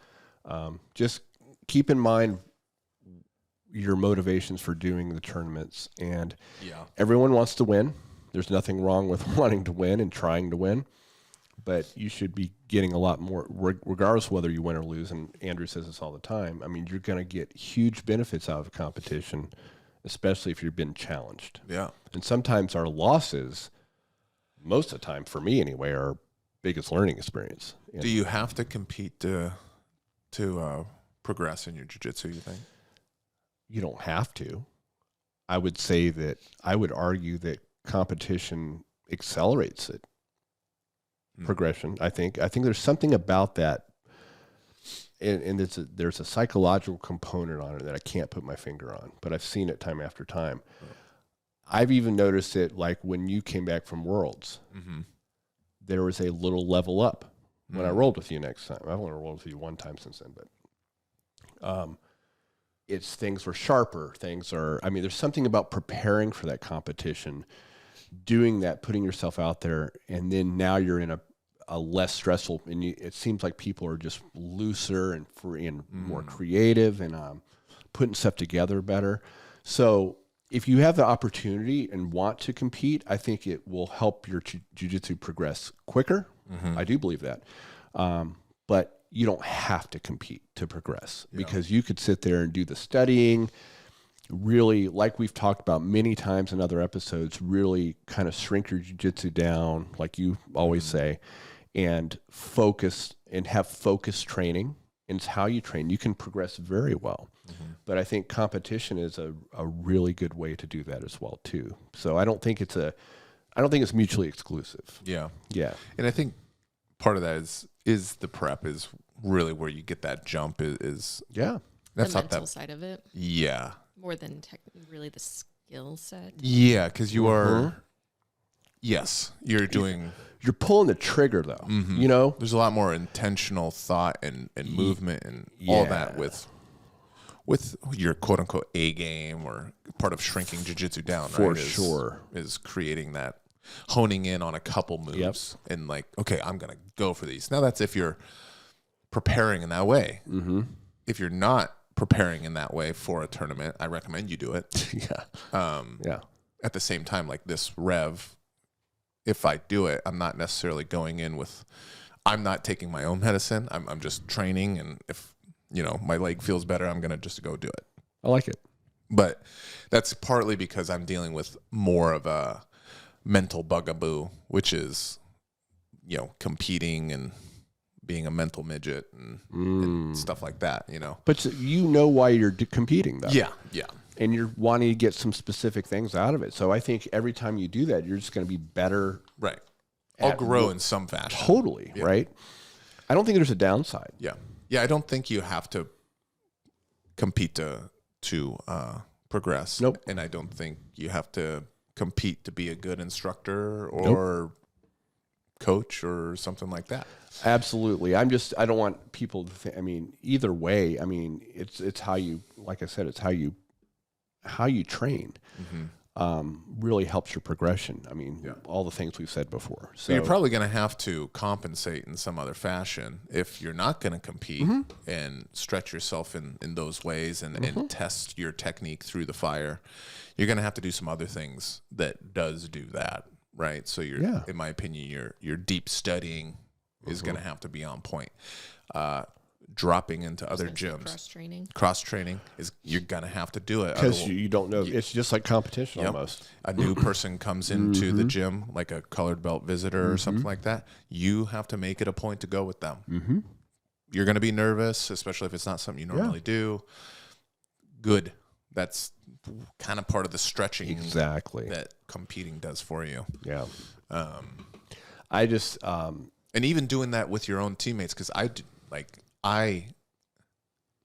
Speaker 2: Just keep in mind your motivations for doing the tournaments, and everyone wants to win. There's nothing wrong with wanting to win and trying to win, but you should be getting a lot more, regardless of whether you win or lose. And Andrew says this all the time. I mean, you're going to get huge benefits out of competition, especially if you've been challenged.
Speaker 1: Yeah.
Speaker 2: And sometimes our losses, most of the time for me anyway, are our biggest learning experience.
Speaker 1: Do you have to compete to progress in your jiu-jitsu, you think?
Speaker 2: You don't have to. I would say that I would argue that competition accelerates it. Progression, I think there's something about that, and there's a psychological component on it that I can't put my finger on, but I've seen it time after time. I've even noticed it, like when you came back from Worlds, there was a little level up when I rolled with you next time. I've only rolled with you one time since then, but it's things were sharper. There's something about preparing for that competition, doing that, putting yourself out there, and then now you're in a less stressful, and it seems like people are just looser and free and more creative and putting stuff together better. So if you have the opportunity and want to compete, I think it will help your jiu-jitsu progress quicker. I do believe that. But you don't have to compete to progress, because you could sit there and do the studying, really, like we've talked about many times in other episodes, really kind of shrink your jiu-jitsu down, like you always say, and focus and have focused training and it's how you train. You can progress very well. But I think competition is a really good way to do that as well too. So I don't think it's mutually exclusive.
Speaker 1: Yeah.
Speaker 2: Yeah.
Speaker 1: And I think part of that is the prep is really where you get that jump is
Speaker 2: Yeah.
Speaker 1: that's
Speaker 3: the
Speaker 1: not
Speaker 3: mental
Speaker 1: that.
Speaker 3: side of it,
Speaker 1: Yeah.
Speaker 3: more than really the skill set.
Speaker 1: Yeah. Cause you are, yes, you're doing,
Speaker 2: You're pulling the trigger though,
Speaker 1: Mm-hmm.
Speaker 2: you know?
Speaker 1: there's a lot more intentional thought and movement and all that with your quote unquote A game or part of shrinking jiu-jitsu down,
Speaker 2: For
Speaker 1: right?
Speaker 2: sure.
Speaker 1: Is creating that, honing in on a couple moves and like, okay, I'm going to go for these. Now that's if you're preparing in that way. Mm-hmm. If you're not preparing in that way for a tournament, I recommend you do it.
Speaker 2: Yeah.
Speaker 1: At the same time, like this rev, if I do it, I'm not necessarily going in with, I'm not taking my own medicine. I'm just training. And if, my leg feels better, I'm going to just go do it.
Speaker 2: I like it.
Speaker 1: But that's partly because I'm dealing with more of a mental bugaboo, which is, competing and being a mental midget and stuff like that,
Speaker 2: But you know why you're competing though.
Speaker 1: Yeah.
Speaker 2: And you're wanting to get some specific things out of it. So I think every time you do that, you're just going to be better.
Speaker 1: Right. I'll grow in some fashion.
Speaker 2: Totally.
Speaker 1: Yeah.
Speaker 2: Right. I don't think there's a downside.
Speaker 1: Yeah. Yeah. I don't think you have to compete to progress.
Speaker 2: Nope.
Speaker 1: And I don't think you have to compete to be a good instructor or coach or something like that.
Speaker 2: Absolutely. I don't want people to think, either way, it's how you, like I said, it's how you train. Really helps your progression. All the things we've said before. So
Speaker 1: But you're probably going to have to compensate in some other fashion if you're not going to compete and stretch yourself in those ways and test your technique through the fire. You're going to have to do some other things that does do that, right? So in my opinion, your deep studying is going to have to be on point. Dropping into other gyms, cross training is you're gonna have to do it
Speaker 2: because you don't know. It's just like competition almost.
Speaker 1: A new person comes into the gym, like a colored belt visitor or something like that. You have to make it a point to go with them. You're gonna be nervous, especially if it's not something you normally do. Good. That's kind of part of the stretching that competing does for you.
Speaker 2: Yeah.
Speaker 1: And even doing that with your own teammates, because I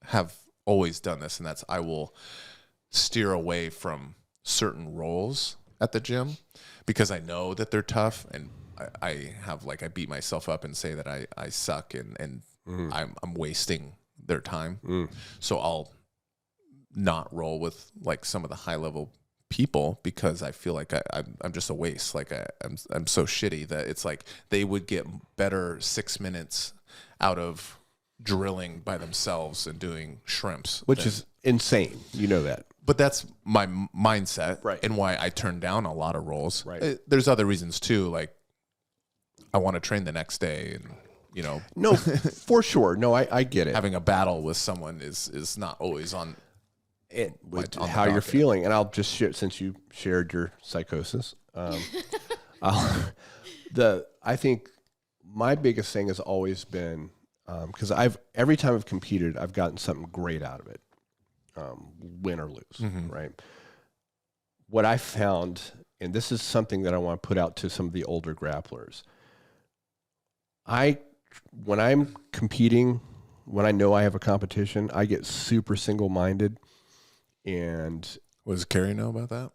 Speaker 1: have always done this, and that's I will steer away from certain roles at the gym because I know that they're tough, and I beat myself up and say that I suck and I'm wasting their time. So I'll not roll with like some of the high level people because I feel like I'm just a waste. Like I'm so shitty that it's like they would get better 6 minutes out of drilling by themselves and doing shrimps,
Speaker 2: which is insane. You know that.
Speaker 1: But that's my mindset,
Speaker 2: right?
Speaker 1: And why I turn down a lot of roles.
Speaker 2: Right.
Speaker 1: There's other reasons too, like I want to train the next day, and
Speaker 2: no, for sure. No, I get it.
Speaker 1: Having a battle with someone is not always on
Speaker 2: it with how you're feeling. And I'll just share, since you shared your psychosis. I think my biggest thing has always been. Because every time I've competed, I've gotten something great out of it, win or lose, right? What I found, and this is something that I want to put out to some of the older grapplers, when I'm competing, when I know I have a competition, I get super single-minded, and
Speaker 1: does Carrie know about that?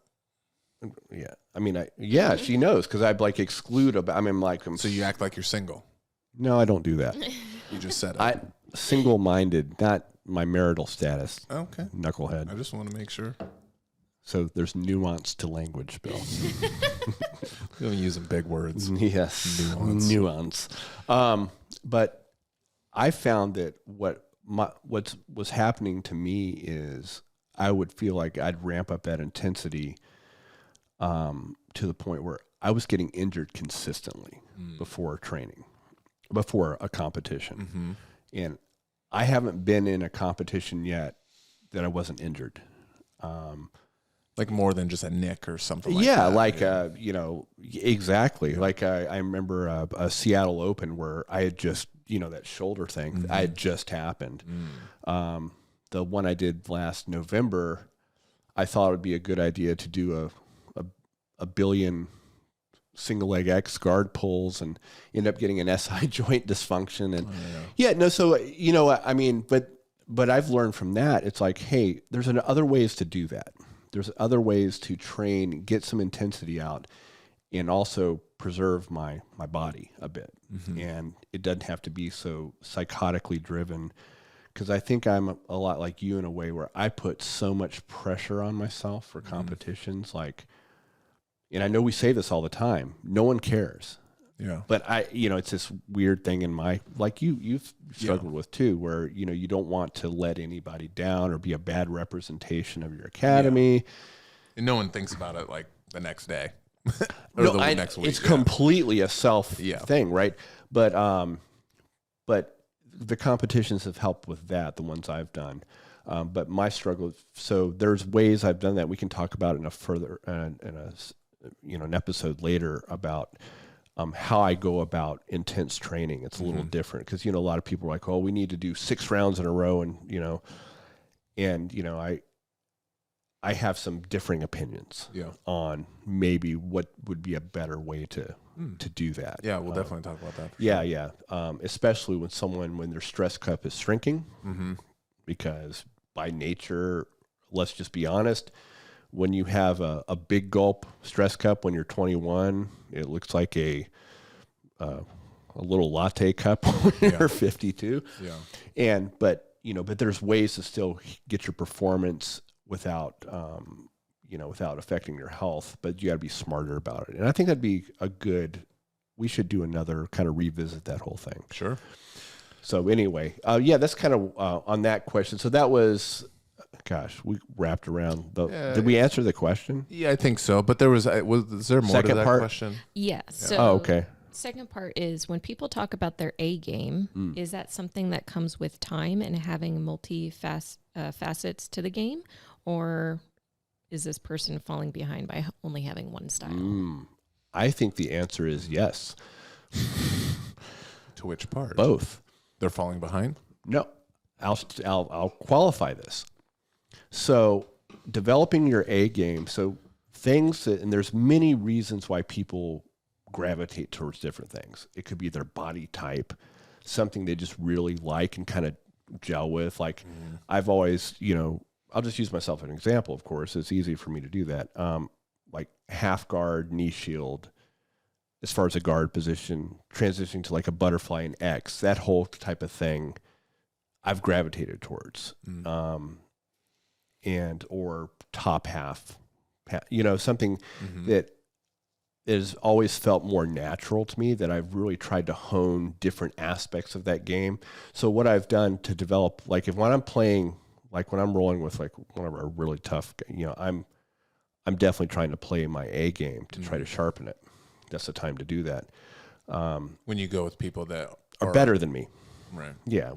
Speaker 2: Yeah, she knows because I'd exclude.
Speaker 1: So you act like you're single.
Speaker 2: No, I don't do that.
Speaker 1: You just said it.
Speaker 2: Single-minded, not my marital status.
Speaker 1: Okay.
Speaker 2: Knucklehead.
Speaker 1: I just want to make sure.
Speaker 2: So there's nuance to language, Bill.
Speaker 1: We're using big words.
Speaker 2: Yes. Nuance. But I found that what was happening to me is I would feel like I'd ramp up that intensity to the point where I was getting injured consistently before training. Before a competition. And I haven't been in a competition yet that I wasn't injured.
Speaker 1: Like more than just a nick or something like that.
Speaker 2: Exactly. Yeah. Like I remember a Seattle Open where I had just that shoulder thing. I had just happened. The one I did last November, I thought it would be a good idea to do a billion single leg X guard pulls and end up getting an SI joint dysfunction. And so, I mean, but I've learned from that. It's like, hey, there's other ways to do that. There's other ways to train, get some intensity out, and also preserve my body a bit. And it doesn't have to be so psychotically driven, because I think I'm a lot like you in a way where I put so much pressure on myself for competitions. Like, and I know we say this all the time, no one cares.
Speaker 1: Yeah.
Speaker 2: But it's this weird thing in my, like you've struggled with too, where, you don't want to let anybody down or be a bad representation of your academy.
Speaker 1: Yeah. And no one thinks about it like the next day
Speaker 2: or the next week. It's completely a self thing. Right. But the competitions have helped with that, the ones I've done. But my struggle, so there's ways I've done that. We can talk about in a further, an episode later about, how I go about intense training. It's a little different because, a lot of people are like, oh, we need to do 6 rounds in a row. And, I have some differing opinions on maybe what would be a better way to do that.
Speaker 1: Yeah, we'll definitely talk about that.
Speaker 2: Yeah. Especially when their stress cup is shrinking, because by nature, let's just be honest, when you have a big gulp stress cup when you're 21, it looks like a little latte cup when you're 52. Yeah. But there's ways to still get your performance without affecting your health, but you got to be smarter about it. And I think that'd be we should do another kind of revisit that whole thing.
Speaker 1: Sure.
Speaker 2: So anyway, that's kind of on that question. So that was, gosh, we wrapped around. Did we answer the question?
Speaker 1: Yeah, I think so. But was there more
Speaker 2: second
Speaker 1: to that
Speaker 2: part?
Speaker 1: question?
Speaker 3: Yeah. So
Speaker 2: okay.
Speaker 3: Second part is when people talk about their A game, is that something that comes with time and having facets to the game, or is this person falling behind by only having one style?
Speaker 2: I think the answer is yes.
Speaker 1: To which part?
Speaker 2: Both.
Speaker 1: They're falling behind?
Speaker 2: No. I'll qualify this. So developing your A game, so and there's many reasons why people gravitate towards different things. It could be their body type, something they just really like and kind of gel with. Like I've always, I'll just use myself as an example, of course. It's easy for me to do that. Like half guard, knee shield, as far as a guard position, transitioning to like a butterfly and X, that whole type of thing, I've gravitated towards. Or top half, something that has always felt more natural to me, that I've really tried to hone different aspects of that game. So what I've done to develop, like when I'm playing, like when I'm rolling with like one of our really tough, I'm definitely trying to play my A game to try to sharpen it. That's the time to do that.
Speaker 1: When you go with people that
Speaker 2: are better than me.
Speaker 1: Right.
Speaker 2: Yeah.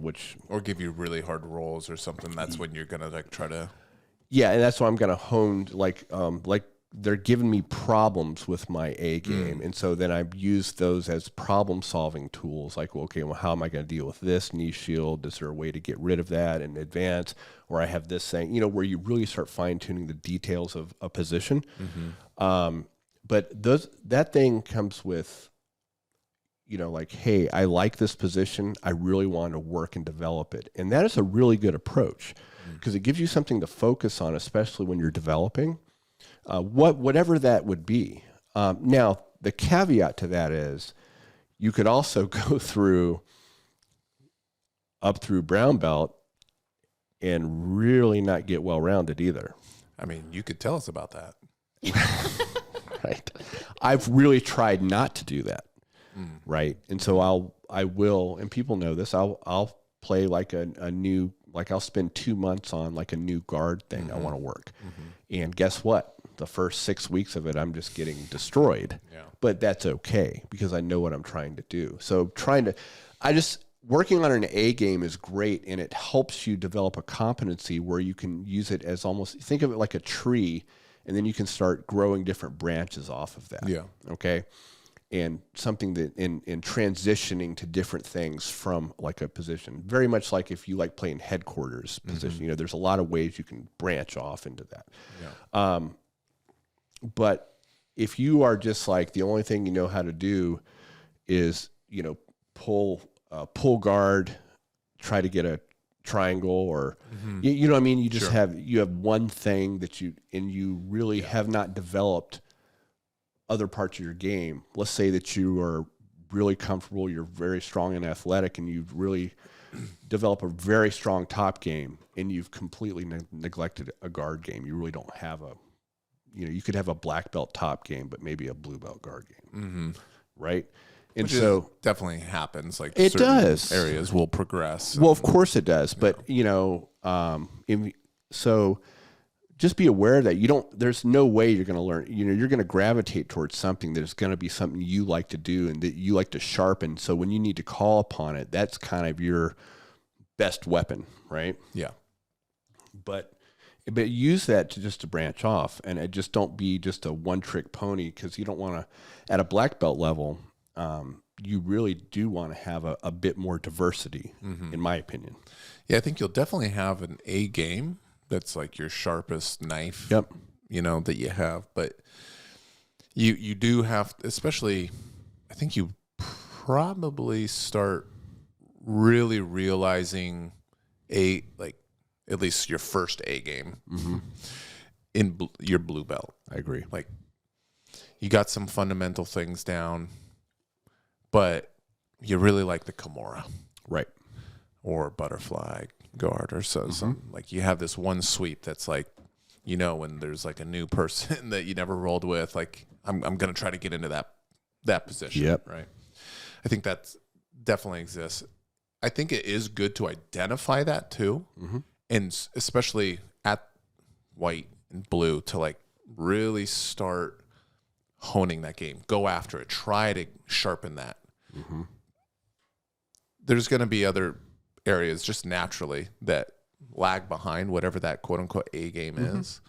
Speaker 1: Or give you really hard rolls or something. That's when you're going to like try to.
Speaker 2: Yeah. And that's why I'm going to hone, like they're giving me problems with my A game. And so then I've used those as problem solving tools. Like, well, how am I going to deal with this knee shield? Is there a way to get rid of that in advance? Or I have this thing, where you really start fine tuning the details of a position. But that thing comes with, like, hey, I like this position. I really want to work and develop it. And that is a really good approach because it gives you something to focus on, especially when you're developing. Whatever that would be. Now, the caveat to that is you could also go up through brown belt and really not get well-rounded either.
Speaker 1: I mean, you could tell us about that.
Speaker 2: Right. I've really tried not to do that. Right. And so I will, and people know this, I'll play like a new, like I'll spend 2 months on like a new guard thing I want to work. And guess what? The first 6 weeks of it, I'm just getting destroyed. Yeah. But that's okay because I know what I'm trying to do. So working on an A game is great, and it helps you develop a competency where you can use it as almost, think of it like a tree, and then you can start growing different branches off of that. Yeah. Okay. and something that in transitioning to different things from like a position, very much like if you like playing headquarters position, you know, there's a lot of ways you can branch off into that.
Speaker 1: Yeah.
Speaker 2: But if you are just like, the only thing you know how to do is, you know, pull guard, try to get a triangle, or you know what I mean? You just you have one thing that you really have not developed other parts of your game. Let's say that you are really comfortable, you're very strong and athletic, and you've really developed a very strong top game, and you've completely neglected a guard game. You really don't have you could have a black belt top game, but maybe a blue belt guard game, right? And
Speaker 1: Which
Speaker 2: so
Speaker 1: definitely happens. Like
Speaker 2: it
Speaker 1: certain
Speaker 2: does.
Speaker 1: areas will progress.
Speaker 2: Well, of course it does, but so just be aware that there's no way you're going to learn. You know, you're going to gravitate towards something that is going to be something you like to do and that you like to sharpen. So when you need to call upon it, that's kind of your best weapon, right?
Speaker 1: Yeah.
Speaker 2: But use that to branch off, and it just don't be just a one trick pony, because you don't want to, at a black belt level, you really do want to have a bit more diversity, in my opinion.
Speaker 1: Yeah, I think you'll definitely have an A game that's like your sharpest knife,
Speaker 2: Yep.
Speaker 1: you know, that you have. But you do have, especially, I think you probably start really realizing at least your first A game in your blue belt.
Speaker 2: I agree.
Speaker 1: Like, you got some fundamental things down, but you really like the Kimura,
Speaker 2: Right.
Speaker 1: or butterfly guard, or some like, you have this one sweep that's like, you know, when there's like a new person that you never rolled with, like, I'm gonna try to get into that position.
Speaker 2: Yep.
Speaker 1: Right. I think that definitely exists. I think it is good to identify that too, and especially at white and blue, to like really start honing that game. Go after it. Try to sharpen that. There's going to be other areas just naturally that lag behind whatever that quote unquote A game is.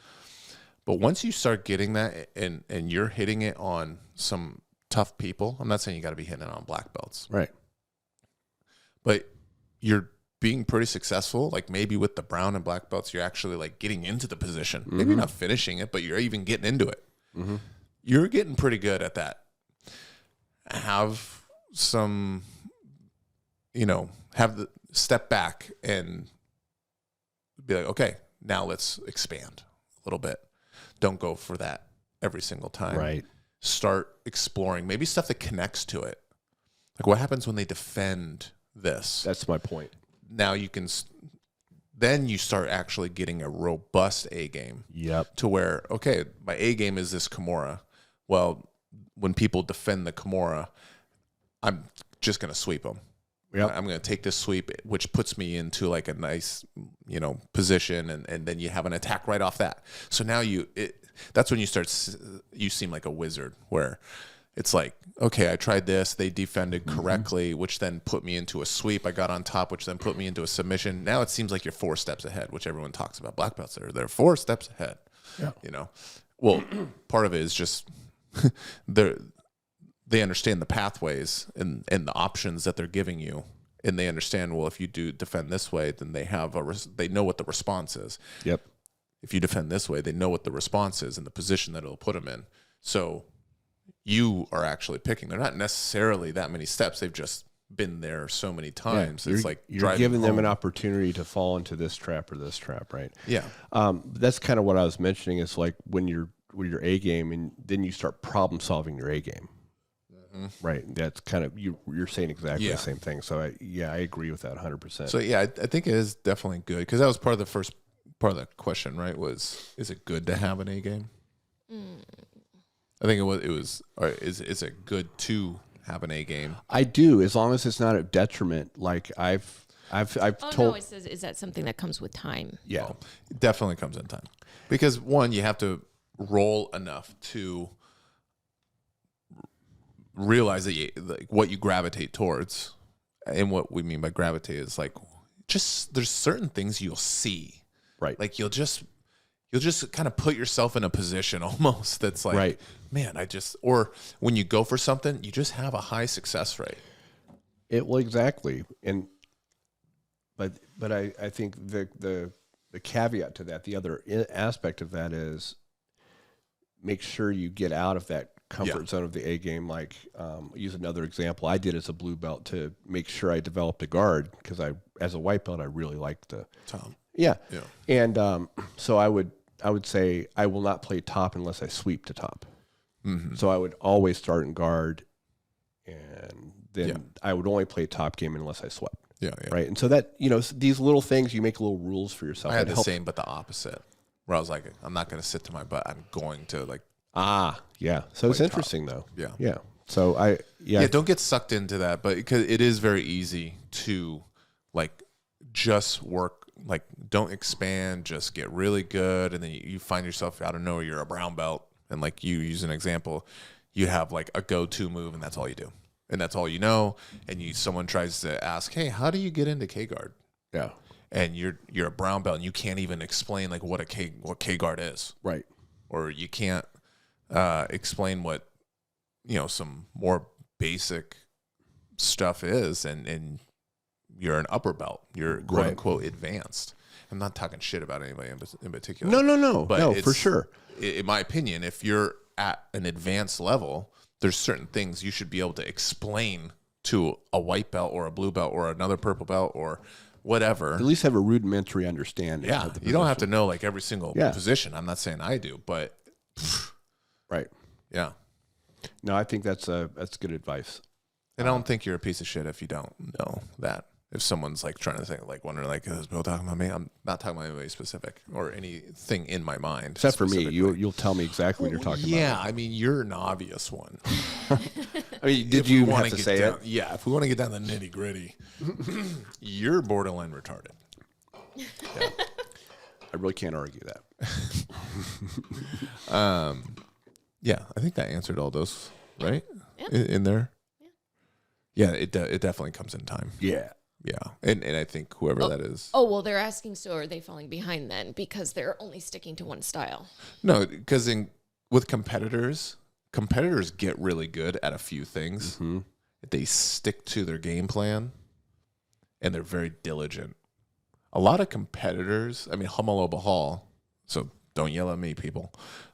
Speaker 1: But once you start getting that, and you're hitting it on some tough people, I'm not saying you got to be hitting it on black belts,
Speaker 2: Right.
Speaker 1: but you're being pretty successful. Like, maybe with the brown and black belts, you're actually like getting into the position. Maybe not finishing it, but you're even getting into it. You're getting pretty good at that. Have some, have the step back and be like, okay, now let's expand a little bit. Don't go for that every single time.
Speaker 2: Right.
Speaker 1: Start exploring maybe stuff that connects to it. Like, what happens when they defend this?
Speaker 2: That's my point.
Speaker 1: Now you can, then you start actually getting a robust A game.
Speaker 2: Yep.
Speaker 1: To where, okay, my A game is this Kimura. Well, when people defend the Kimura, I'm just going to sweep them.
Speaker 2: Yep.
Speaker 1: I'm going to take this sweep, which puts me into like a nice, position, and then you have an attack right off that. So now that's when you seem like a wizard, where it's like, okay, I tried this, they defended correctly, which then put me into a sweep. I got on top, which then put me into a submission. Now it seems like you're 4 steps ahead, which everyone talks about. Black belts, they're 4 steps ahead.
Speaker 2: Yeah.
Speaker 1: Well, part of it is just they understand the pathways and the options that they're giving you, and they understand, well, if you do defend this way, then they know what the response is.
Speaker 2: Yep.
Speaker 1: If you defend this way, they know what the response is and the position that it'll put them in. So you are actually picking. They're not necessarily that many steps. They've just been there so many times.
Speaker 2: Yeah,
Speaker 1: it's like
Speaker 2: you're giving them an opportunity to fall into this trap or this trap, right?
Speaker 1: Yeah.
Speaker 2: That's kind of what I was mentioning. Is like when you're with your A game, and then you start problem solving your A game. Right. That's kind of, you're saying exactly the same thing. So I agree with that 100%.
Speaker 1: So yeah, I think it is definitely good, because that was part of the first part of the question, right? Is it good to have an A game? I think it was. Or is it good to have an A game?
Speaker 2: I do, as long as it's not a detriment. Like I've told.
Speaker 3: No, it says, is that something that comes with time?
Speaker 2: Yeah,
Speaker 1: Well, it definitely comes in time, because one, you have to roll enough to realize that what you gravitate towards, and what we mean by gravitate is like, just there's certain things you'll see,
Speaker 2: right.
Speaker 1: like you'll just kind of put yourself in a position almost that's like,
Speaker 2: Right.
Speaker 1: man, or when you go for something, you just have a high success rate.
Speaker 2: Well, exactly. But I think the caveat to that, the other aspect of that is make sure you get out of that comfort zone of the A game. Like, use another example I did as a blue belt to make sure I developed a guard, because as a white belt, I really liked the
Speaker 1: Tom.
Speaker 2: Yeah.
Speaker 1: Yeah.
Speaker 2: And so I would say I will not play top unless I sweep to top.
Speaker 1: Mm-hmm.
Speaker 2: So I would always start in guard, and then I would only play top game unless I swept.
Speaker 1: Yeah.
Speaker 2: Right. And so that, these little things, you make little rules for yourself.
Speaker 1: I had the same, but the opposite, where I was like, I'm not going to sit to my butt. I'm going to
Speaker 2: yeah. So it's interesting though.
Speaker 1: Yeah.
Speaker 2: Yeah. So
Speaker 1: don't get sucked into that, but because it is very easy to like just work, like don't expand, just get really good. And then you find yourself out of nowhere, you're a brown belt. And like you use an example, you have like a go-to move and that's all you do. And that's all you know. And someone tries to ask, hey, how do you get into K-guard?
Speaker 2: Yeah.
Speaker 1: And you're a brown belt and you can't even explain like what K-guard is.
Speaker 2: Right.
Speaker 1: Or you can't explain what, some more basic stuff is. And you're an upper belt. You're quote unquote advanced. I'm not talking shit about anybody in particular.
Speaker 2: No.
Speaker 1: But
Speaker 2: no, for sure.
Speaker 1: In my opinion, if you're at an advanced level, there's certain things you should be able to explain to a white belt or a blue belt or another purple belt or whatever.
Speaker 2: At least have a rudimentary understanding.
Speaker 1: Yeah,
Speaker 2: of the
Speaker 1: you don't have
Speaker 2: position.
Speaker 1: to know like every single position. I'm not saying I do, but
Speaker 2: Right.
Speaker 1: yeah.
Speaker 2: No, I think that's good advice.
Speaker 1: And I don't think you're a piece of shit if you don't know that. If someone's like trying to think, like wondering, like, is Bill talking about me? I'm not talking about anybody specific or anything in my mind.
Speaker 2: Except for me, you'll tell me exactly when you're talking about.
Speaker 1: Yeah, I mean, you're an obvious one.
Speaker 2: I mean, did you have to say
Speaker 1: down,
Speaker 2: it?
Speaker 1: Yeah, if we want to get down to the nitty gritty, you're borderline retarded.
Speaker 2: Yeah. I really can't argue that.
Speaker 1: Yeah, I think that answered all those, right?
Speaker 3: Yeah.
Speaker 1: In there. Yeah, it definitely comes in time.
Speaker 2: Yeah.
Speaker 1: Yeah, and I think whoever that is.
Speaker 3: Oh, well, they're asking, so are they falling behind then because they're only sticking to one style?
Speaker 1: No, because with competitors get really good at a few things.
Speaker 2: Mm-hmm.
Speaker 1: They stick to their game plan, and they're very diligent. A lot of competitors, I mean, Humaloba Hall, so don't yell at me, people.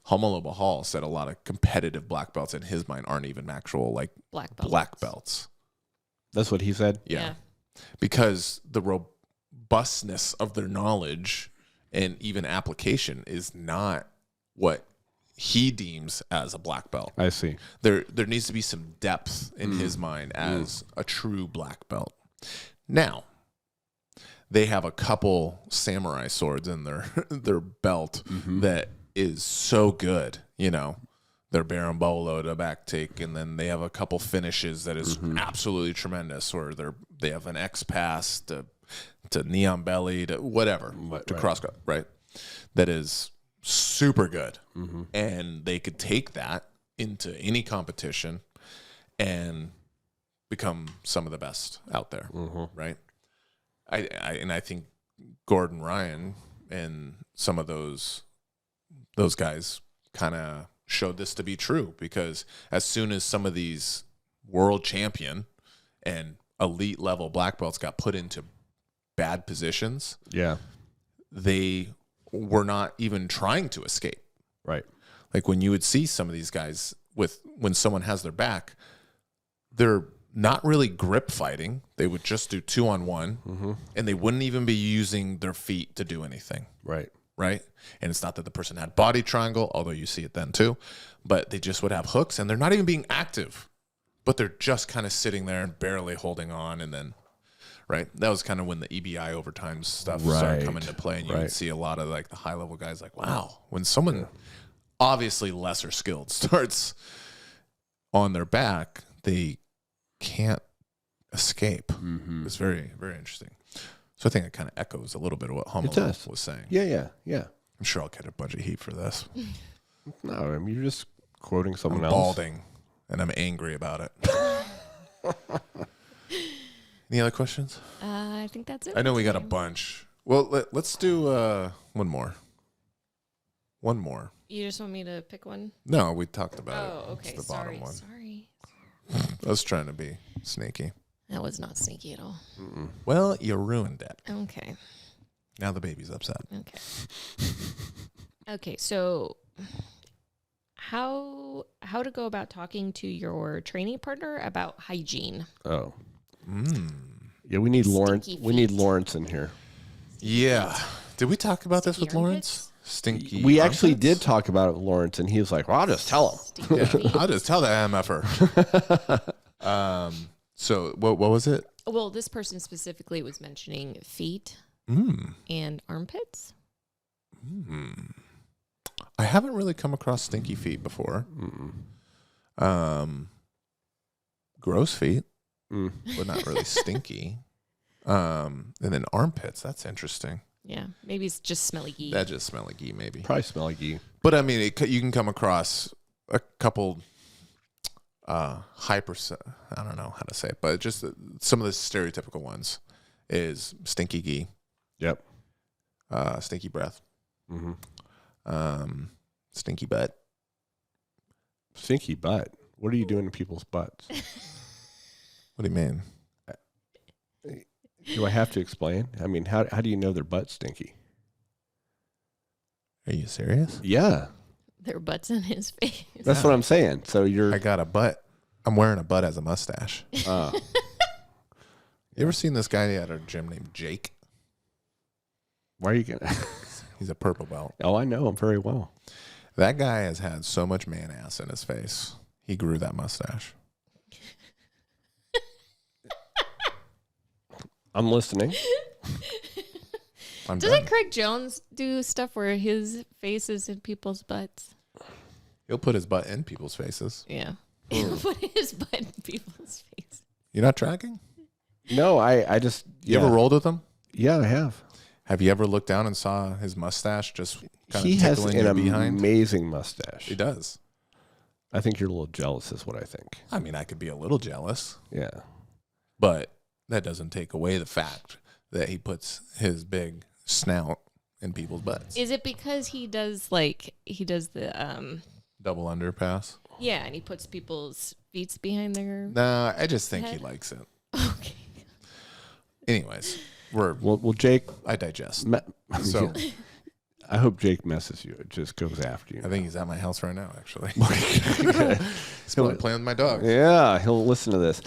Speaker 1: Humaloba Hall said a lot of competitive black belts in his mind aren't even actual like black belts.
Speaker 2: That's what he said?
Speaker 1: Yeah. Because the robustness of their knowledge and even application is not what he deems as a black belt.
Speaker 2: I see.
Speaker 1: There needs to be some depth in his mind as a true black belt. Now, they have a couple samurai swords in their belt that is so good, their Berimbolo to back take, and then they have a couple finishes that is absolutely tremendous, or they have an X pass to neon belly to whatever to cross cut, right? That is super good, and they could take that into any competition and become some of the best out there, right? I think Gordon Ryan and some of those guys kind of showed this to be true, because as soon as some of these world champion and elite level black belts got put into bad positions, they were not even trying to escape.
Speaker 2: Right.
Speaker 1: Like when you would see some of these guys when someone has their back, they're not really grip fighting. They would just do 2-on-1, and they wouldn't even be using their feet to do anything. Right? And it's not that the person had body triangle, although you see it then too, but they just would have hooks, and they're not even being active, but they're just kind of sitting there and barely holding on. And then, right, that was kind of when the EBI overtime stuff started coming into play, and you would see a lot of like the high level guys like, wow, when someone obviously lesser skilled starts on their back, they can't escape. It's very, very interesting. So I think it kind of echoes a little bit of what Hummel was saying.
Speaker 2: Yeah.
Speaker 1: I'm sure I'll get a bunch of heat for this.
Speaker 2: No, I mean, you're just quoting someone
Speaker 1: I'm
Speaker 2: else.
Speaker 1: balding, and I'm angry about it. Any other questions?
Speaker 3: I think that's it.
Speaker 1: I know we got a bunch. Well, let's do one more. One more.
Speaker 3: You just want me to pick one?
Speaker 1: No, we talked about it.
Speaker 3: Oh, okay.
Speaker 1: It's the bottom
Speaker 3: Sorry.
Speaker 1: one.
Speaker 3: Sorry.
Speaker 1: I was trying to be sneaky.
Speaker 3: That was not sneaky at all.
Speaker 1: Well, you ruined it.
Speaker 3: Okay.
Speaker 1: Now the baby's upset.
Speaker 3: Okay. Okay, so how to go about talking to your training partner about hygiene?
Speaker 2: Oh.
Speaker 1: Mm.
Speaker 2: Yeah, we need Lawrence.
Speaker 3: Stinky
Speaker 2: We need
Speaker 3: feet.
Speaker 2: Lawrence in here.
Speaker 1: Yeah. Did we talk about this
Speaker 3: Stinky
Speaker 1: with Lawrence? Stinky.
Speaker 2: We actually
Speaker 1: armpits?
Speaker 2: did talk about it with Lawrence, and he was like, well, I'll just tell him.
Speaker 3: Stinky
Speaker 1: Yeah,
Speaker 3: feet.
Speaker 1: I'll just tell the MFer. So what was it?
Speaker 3: Well, this person specifically was mentioning feet and armpits.
Speaker 1: I haven't really come across stinky feet before. Gross feet, but not really stinky. And then armpits. That's interesting.
Speaker 3: Yeah, maybe it's just smelly gee.
Speaker 1: That just smell like ghee, maybe.
Speaker 2: Probably smell like you.
Speaker 1: But I mean, you can come across a couple I don't know how to say it, but just some of the stereotypical ones is stinky ghee,
Speaker 2: Yep.
Speaker 1: stinky breath,
Speaker 2: Mm-hmm.
Speaker 1: stinky butt.
Speaker 2: Stinky butt. What are you doing to people's butts?
Speaker 1: What do you mean?
Speaker 2: Do I have to explain? I mean, how do you know their butt's stinky?
Speaker 1: Are you serious?
Speaker 2: Yeah.
Speaker 3: Their butts in his face.
Speaker 2: That's what I'm saying. So you're...
Speaker 1: I got a butt. I'm wearing a butt as a mustache.
Speaker 2: Uh,
Speaker 1: You ever seen this guy at our gym named Jake?
Speaker 2: why are you going to...
Speaker 1: He's a purple belt.
Speaker 2: Oh, I know him very well.
Speaker 1: That guy has had so much man ass in his face. He grew that mustache.
Speaker 2: I'm listening.
Speaker 1: I'm
Speaker 3: Doesn't
Speaker 1: done.
Speaker 3: Craig Jones do stuff where his face is in people's butts?
Speaker 1: He'll put his butt in people's faces.
Speaker 3: Yeah. He'll put his butt in people's face.
Speaker 1: You're not tracking?
Speaker 2: No, I just...
Speaker 1: You ever rolled with him?
Speaker 2: Yeah, I have.
Speaker 1: Have you ever looked down and saw his mustache just kind
Speaker 2: He
Speaker 1: of
Speaker 2: has
Speaker 1: tickling
Speaker 2: an
Speaker 1: your behind?
Speaker 2: amazing mustache.
Speaker 1: He does.
Speaker 2: I think you're a little jealous is what I think.
Speaker 1: I mean, I could be a little jealous,
Speaker 2: Yeah.
Speaker 1: but that doesn't take away the fact that he puts his big snout in people's butts.
Speaker 3: Is it because he does the
Speaker 1: Double underpass?
Speaker 3: yeah, and he puts people's feet behind their
Speaker 1: Nah, I just think he
Speaker 3: Head?
Speaker 1: likes it.
Speaker 3: Okay.
Speaker 1: Anyways,
Speaker 2: Well, Jake...
Speaker 1: I digest.
Speaker 2: So
Speaker 1: So
Speaker 2: I hope Jake messes you. It just goes after you.
Speaker 1: I think he's at my house right now, actually. He's going to play with my dog.
Speaker 2: Yeah, he'll listen to this.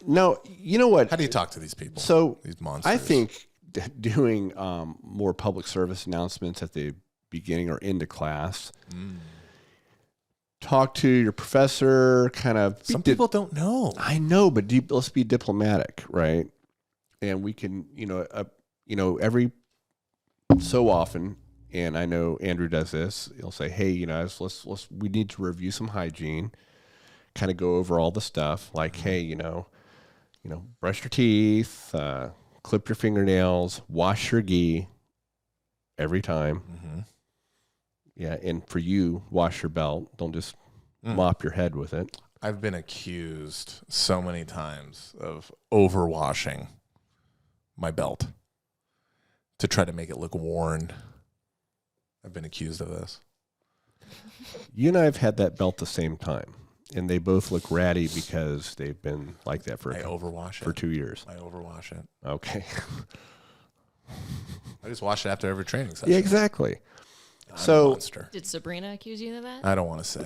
Speaker 2: No, you know what?
Speaker 1: How do you talk to these people?
Speaker 2: So
Speaker 1: these monsters.
Speaker 2: I think doing more public service announcements at the beginning or into class. Talk to your professor. Kind of.
Speaker 1: Some people don't know.
Speaker 2: I know, but let's be diplomatic, right? And we can, every so often, and I know Andrew does this. He'll say, "Hey, we need to review some hygiene." Kind of go over all the stuff, like, "Hey, brush your teeth, clip your fingernails, wash your gi every time."
Speaker 1: Mm-hmm.
Speaker 2: Yeah, and for you, wash your belt. Don't just mop your head with it.
Speaker 1: I've been accused so many times of overwashing my belt to try to make it look worn. I've been accused of this.
Speaker 2: You and I have had that belt the same time, and they both look ratty because they've been like that
Speaker 1: I overwash
Speaker 2: for
Speaker 1: it.
Speaker 2: 2 years.
Speaker 1: I overwash it.
Speaker 2: Okay.
Speaker 1: I just wash it after every training session.
Speaker 2: Yeah, exactly.
Speaker 1: I'm
Speaker 2: So-
Speaker 1: a monster.
Speaker 3: Did Sabrina accuse you of that?
Speaker 1: I don't want to say.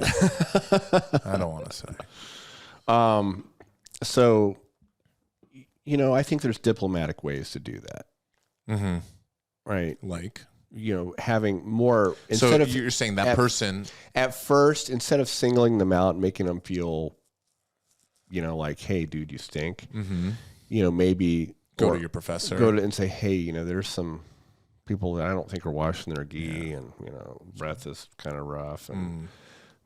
Speaker 1: I don't want to say.
Speaker 2: So, I think there's diplomatic ways to do that,
Speaker 1: Mm-hmm.
Speaker 2: right?
Speaker 1: Like,
Speaker 2: Having more
Speaker 1: so
Speaker 2: instead of
Speaker 1: you're saying that
Speaker 2: at-
Speaker 1: person.
Speaker 2: at first, instead of singling them out and making them feel, like, "Hey, dude, you stink."
Speaker 1: Mm-hmm.
Speaker 2: Maybe
Speaker 1: Go
Speaker 2: or
Speaker 1: to your professor.
Speaker 2: go to and say, "Hey, there's some people that I don't think are washing their gi, and breath is kind of rough, and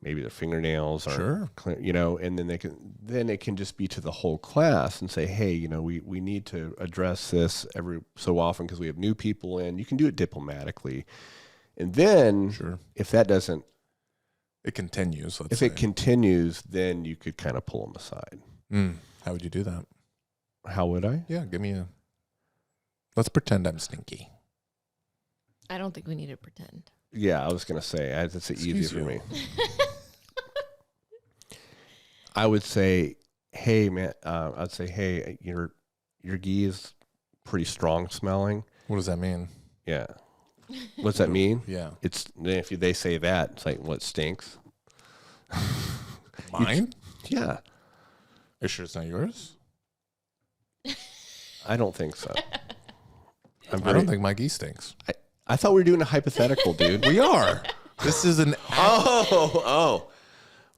Speaker 2: maybe their fingernails are
Speaker 1: Sure.
Speaker 2: clean, and then it can just be to the whole class and say, hey, we need to address this every so often because we have new people in. You can do it diplomatically, and then
Speaker 1: Sure.
Speaker 2: if that doesn't,
Speaker 1: It continues. Let's
Speaker 2: if
Speaker 1: say.
Speaker 2: it continues, then you could kind of pull them aside.
Speaker 1: How would you do that?
Speaker 2: How would I?
Speaker 1: Yeah, give me a. Let's pretend I'm stinky.
Speaker 3: I don't think we need to pretend.
Speaker 2: Yeah, I was gonna say that's easy
Speaker 1: Excuse
Speaker 2: for
Speaker 1: you.
Speaker 2: me. I would say, hey man, I'd say, hey, your gi is pretty strong smelling.
Speaker 1: What does that mean?
Speaker 2: Yeah. What's that mean?
Speaker 1: Yeah.
Speaker 2: It's if they say that, it's like, what stinks?
Speaker 1: Mine?
Speaker 2: Yeah.
Speaker 1: Are you sure it's not yours?
Speaker 2: I don't think so.
Speaker 1: I don't think my gi stinks.
Speaker 2: I thought we were doing a hypothetical, dude.
Speaker 1: We are. This is an.
Speaker 2: Oh.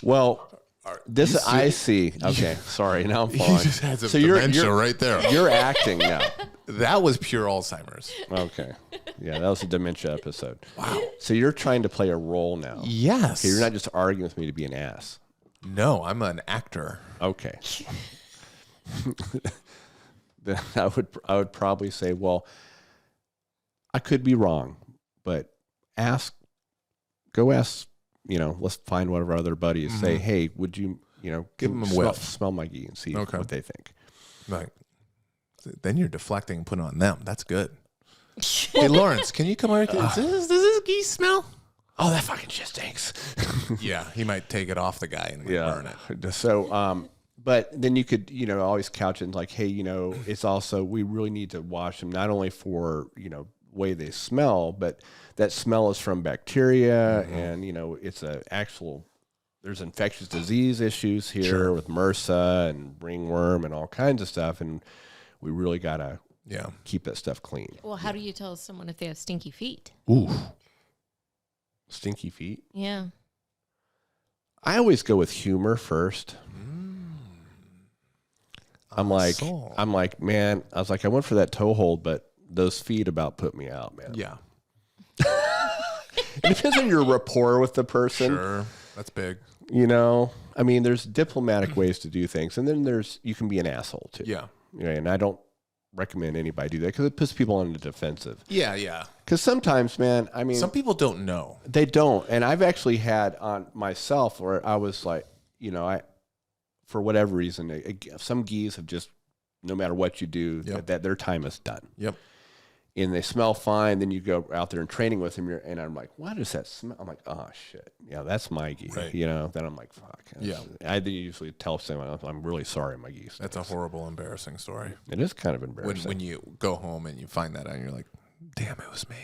Speaker 2: Well, this
Speaker 1: you
Speaker 2: I see. Okay, sorry. Now I'm
Speaker 1: You
Speaker 2: following.
Speaker 1: just had some
Speaker 2: So
Speaker 1: dementia right there.
Speaker 2: You're acting now.
Speaker 1: That was pure Alzheimer's.
Speaker 2: Okay. Yeah, that was a dementia episode. Wow. So you're trying to play a role now.
Speaker 1: Yes.
Speaker 2: Okay, you're not just arguing with me to be an ass.
Speaker 1: No, I'm an actor.
Speaker 2: Okay. Then I would probably say, well, I could be wrong, but go ask, let's find one of our other buddies. Say, hey, would you,
Speaker 1: Give them a whiff.
Speaker 2: smell my gi and see what they think.
Speaker 1: Like, then you're deflecting and putting it on them. That's good. Hey, Lawrence, can you come over? Does this gi smell?
Speaker 2: Oh, that fucking shit stinks.
Speaker 1: Yeah, he might take it off the guy and burn it.
Speaker 2: So, but then you could, always couch it like, hey, it's also, we really need to wash them not only for, way they smell, but that smell is from bacteria and, it's there's infectious disease issues here with MRSA and ringworm and all kinds of stuff. And we really got to keep that stuff clean.
Speaker 3: Well, how do you tell someone if they have stinky feet?
Speaker 2: Ooh. Stinky feet?
Speaker 3: Yeah.
Speaker 2: I always go with humor first. I'm like, man, I was like, I went for that toe hold, but those feet about put me out, man.
Speaker 1: Yeah.
Speaker 2: It depends on your rapport with the person.
Speaker 1: Sure. That's big.
Speaker 2: I mean, there's diplomatic ways to do things, and then you can be an asshole too.
Speaker 1: Yeah.
Speaker 2: And I don't recommend anybody do that because it puts people on the defensive.
Speaker 1: Yeah, yeah.
Speaker 2: Because sometimes, man, I mean,
Speaker 1: some people don't know.
Speaker 2: They don't. And I've actually had on myself where I was like, for whatever reason, some geese have just, no matter what you do, that their time is done.
Speaker 1: Yep.
Speaker 2: And they smell fine. Then you go out there and training with them, and I'm like, why does that smell? I'm like, oh shit, yeah, that's my geese.
Speaker 1: Right.
Speaker 2: Then I'm like, fuck.
Speaker 1: Yeah.
Speaker 2: I usually tell someone, I'm really sorry, my geese.
Speaker 1: That's a horrible, embarrassing story.
Speaker 2: It is kind of embarrassing
Speaker 1: when you go home and you find that out, and you're like, damn, it was me.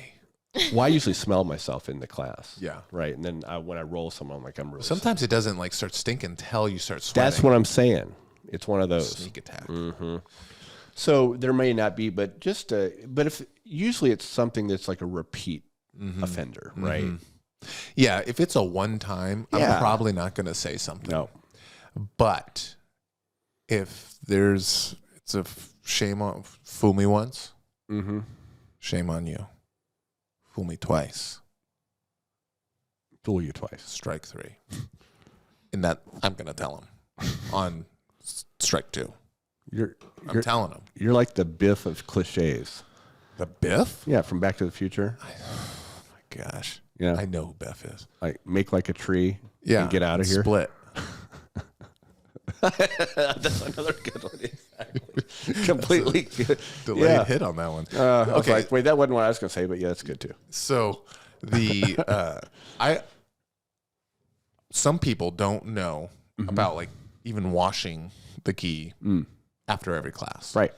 Speaker 2: Well, I usually smell myself in the class.
Speaker 1: Yeah.
Speaker 2: Right. And then when I roll someone, I'm like, I'm really.
Speaker 1: Sometimes it doesn't like start stinking until you start sweating.
Speaker 2: That's what I'm saying. It's one of those.
Speaker 1: Sneak attack.
Speaker 2: Mm-hmm. So there may not be, but but if usually it's something that's like a repeat offender, right?
Speaker 1: Yeah, if it's a one time, I'm probably not going to say something.
Speaker 2: No.
Speaker 1: But if it's a shame on, fool me once, shame on you. Fool me twice.
Speaker 2: Fool you twice.
Speaker 1: Strike 3. And that I'm going to tell him on strike 2. I'm telling him.
Speaker 2: You're like the Biff of cliches.
Speaker 1: The Biff?
Speaker 2: Yeah, from Back to the Future.
Speaker 1: Oh my gosh.
Speaker 2: Yeah.
Speaker 1: I know who Biff is.
Speaker 2: Like make like a tree
Speaker 1: and
Speaker 2: get out of here.
Speaker 1: Split.
Speaker 2: That's another good one. Exactly. Completely good.
Speaker 1: Delayed hit on that one.
Speaker 2: Okay. Like, wait, that wasn't what I was going to say, but yeah, that's good too.
Speaker 1: So some people don't know about like even washing the gi after every class.
Speaker 2: Right.